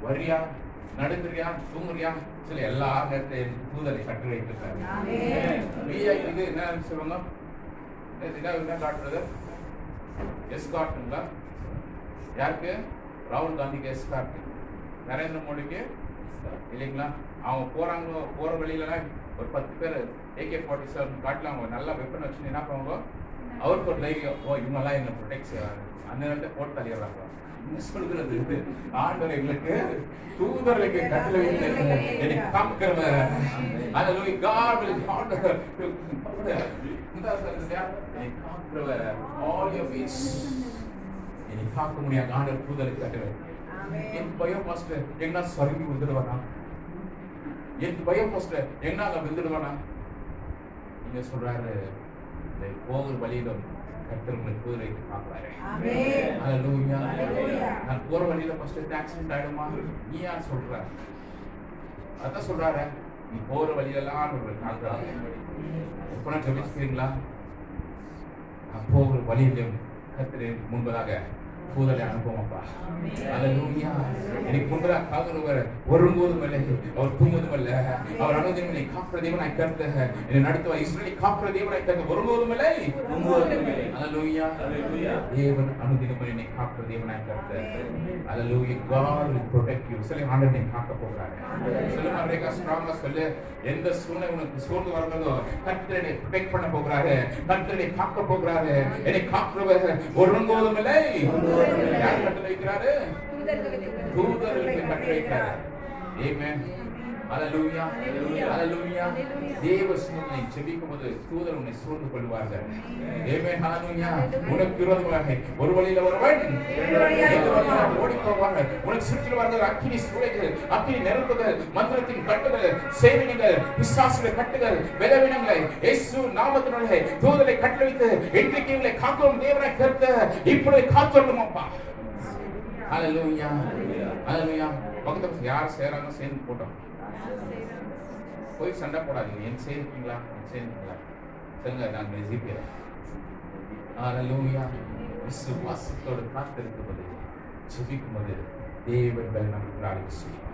வரியா நடுங்குறியா தூங்குறியா சில எல்லா நேரத்தையும் தூதரை கட்டளையிட்டு இருக்காரு. இது என்ன சொல்லுவாங்க? என்ன காட்டுறது? எஸ் காட்டுங்களா? யாருக்கு? ராகுல் காந்திக்கு எஸ்கார்ட், நரேந்திர மோடிக்கு இல்லைங்களா? அவங்க போற வழியிலலாம் ஒரு 10 பேர் AK-47 காட்டில் அவங்க நல்லா வெப்பன் வச்சு என்ன பண்ணுவாங்க, அவருக்கு ஒரு தைரியம், ஓ இவங்கெல்லாம் என்ன ப்ரொடெக்ட் செய்வாங்க, அந்த நேரத்தை போட்டு தள்ளிடுறாங்க. என்ன சொல்கிறது, ஆண்டவர் எங்களுக்கு தூதர்களுக்கு கட்டளை என்னை காக்கிறவர். Hallelujah, God will order to என்னை காக்கிறவர். All your ways என்னை காக்க முடியாது ஆண்டவர் தூதர்களுக்கு கட்டளை. என் பயம் பாஸ்டர் எங்கன்னா சொருங்கி விழுந்துடுவானா, என் பயம் பாஸ்டர் எங்கன்னா அங்க விழுந்துடுவானா? நீங்க சொல்றாரு, இந்த போகிற வழியிலும் கர்த்தர் உங்களை தூதரை பார்க்கிறாரு. ஹalleluya. நான் போற வழியில ஃபர்ஸ்ட் ஆக்சிடென்ட் ஆயிடுமா, நீ யார் சொல்ற? அதான் சொல்றாரு, நீ போற வழியெல்லாம் ஒரு கால்றாங்க. எப்ப நான் ஜெபிக்கிறீங்களா? நான் போகிற வழியிலும் கர்த்தரை முன்பதாக தூதரை அனுப்புவோம்ப்பா. ஹalleluya. எனக்கு முன்பதாக காக்கிறவர் ஒருபோதும் இல்லை, அவர் தூங்குவதும் இல்லை, அவர் அனுதினமே காக்கிற தேவனாய் கர்த்தர் என்னை நடத்துவார். இஸ்ரவேலை காக்கிற தேவனாய் கர்த்தர் ஒருபோதும் இல்லை, தூங்குவதும் இல்லை. ஹalleluya. தேவன் அனுதினமே என்னை காக்கிற தேவனாய் கர்த்தர். ஹalleluya. God will protect you. சொல்லி ஆண்டவர் என்னை காக்க போகிறார். சொல்லுங்க அப்படியே ஸ்ட்ராங்கா சொல்லு. எந்த சூழ்நிலை உனக்கு சோர்ந்து வருகிறதோ கர்த்தர் என்னை ப்ரொடெக்ட் பண்ண போகிறாரு, கர்த்தர் என்னை காக்க போகிறாரு. என்னை காக்கிறவர் ஒருபோதும் இல்லை. யார் கட்டளை வைக்கிறாரு? தூதர்களுக்கு கட்டளை வைக்கிறாரு. ஆமென். ஹalleluya. ஹalleluya. தேவ சமூகத்தை ஜெபிக்கும்போது தூதர் உன்னை சூழ்ந்து கொள்வார்கள். ஆமென். ஹalleluya. உனக்கு விரோதமாக ஒரு வழியில ஒருவன் ஓடி போவாங்க. உனக்கு சுற்றிலுவார்கள் அக்கினி சூளைகள், அக்கினி நெருப்புகள், மந்திரத்தின் கட்டுகள், சேவகங்கள், பிசாசுடைய கட்டுகள், பலவீனங்களை இயேசு நாமத்தினாலே தூதரை கட்டளை வைத்து இன்றைக்கு இவங்களை காக்கும் தேவனாய் கர்த்தர் இப்பொழுது காத்தருளும் அப்பா. ஹalleluya. ஹalleluya. பக்கத்துல யார் சேராங்க சேர்ந்து போட்டோம். போய் சண்டை போடாதீங்க. என் சேர்க்கீங்களா, என் சேர்க்கீங்களா சொல்லுங்க, நான் ஜிபிக்கிறேன். ஹalleluya. விசுவாசத்தோடு காத்திருக்கும்போது ஜெபிக்கும்போது தேவன் நமக்கு ஆளுகை செய்வார்.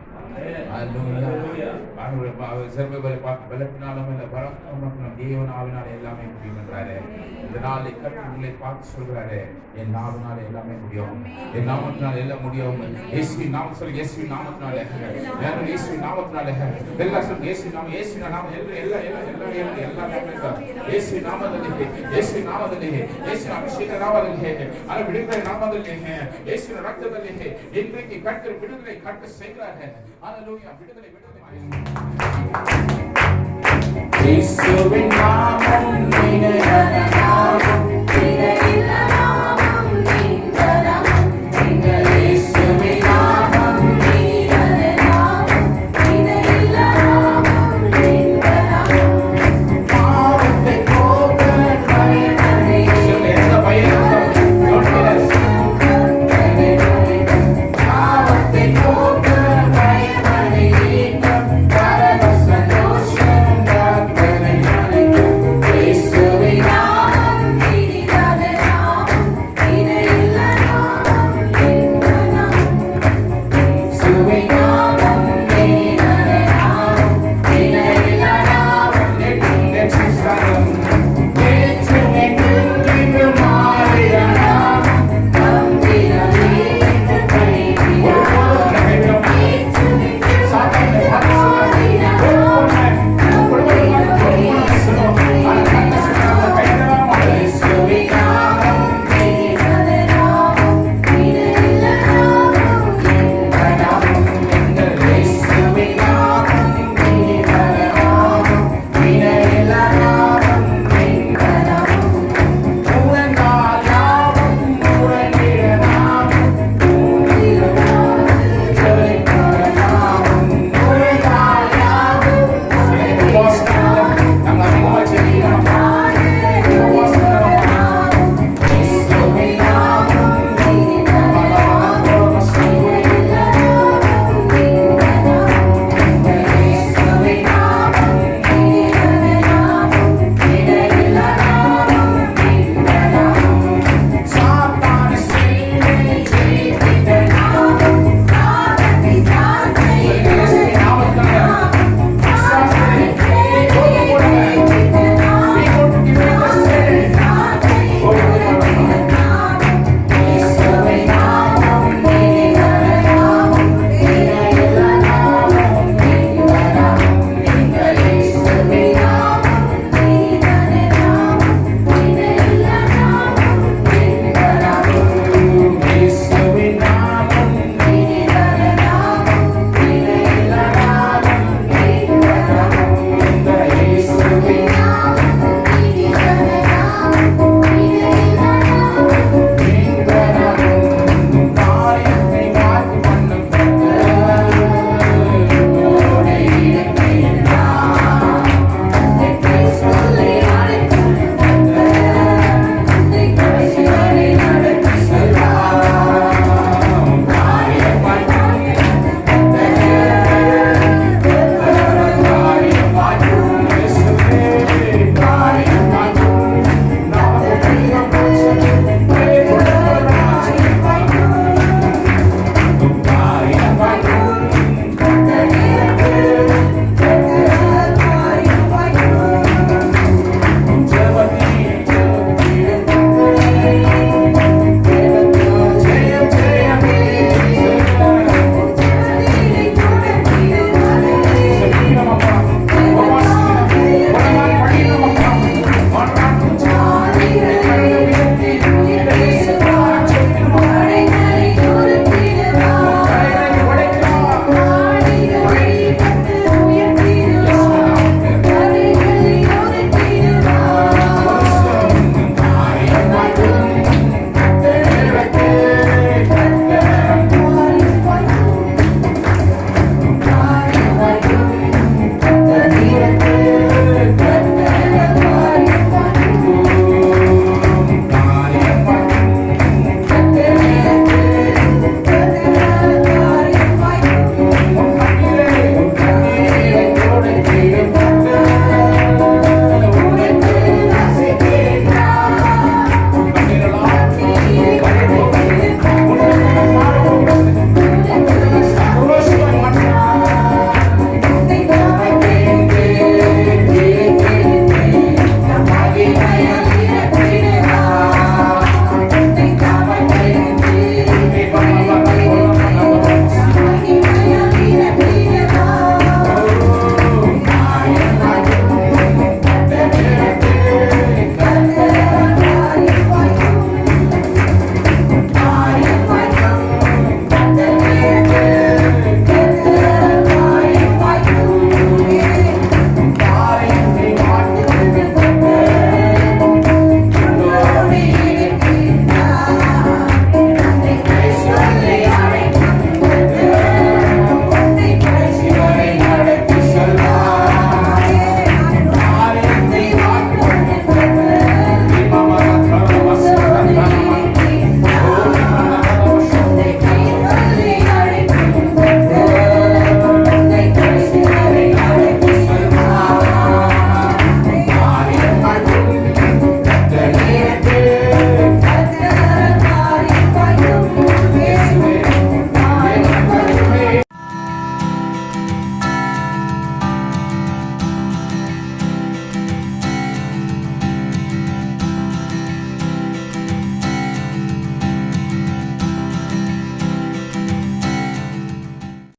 ஹalleluya. ஆண்டவர் சர்வபல பலத்தினாலும் இல்ல பராக்கிரமத்தினாலும் தேவன் ஆவினாலே எல்லாமே முடியும் என்றாரு. இந்த நாளை கர்த்தரை பார்த்து சொல்றாரு, என் நாவினாலே எல்லாமே முடியும், என் நாமத்தினால எல்லாம் முடியும். இயேசுவின் நாமம் சொல்லி, இயேசுவின் நாமத்தினால, யாரும் இயேசுவின் நாமத்தினால எல்லாம் சொல்லி, இயேசுவின் நாமம், இயேசுவின் நாமம் எல்லாம் இயேசுவின் நாமத்திலே, இயேசுவின் நாமத்திலே, இயேசுவின் அபிஷேக நாமத்திலே, அது விடுதலை நாமத்திலே, இயேசுவின் ரத்தத்திலே இன்றைக்கு கர்த்தர் விடுதலை கட்ட செய்கிறார்கள். ஹalleluya. விடுதலை இயேசுவின் நாமம்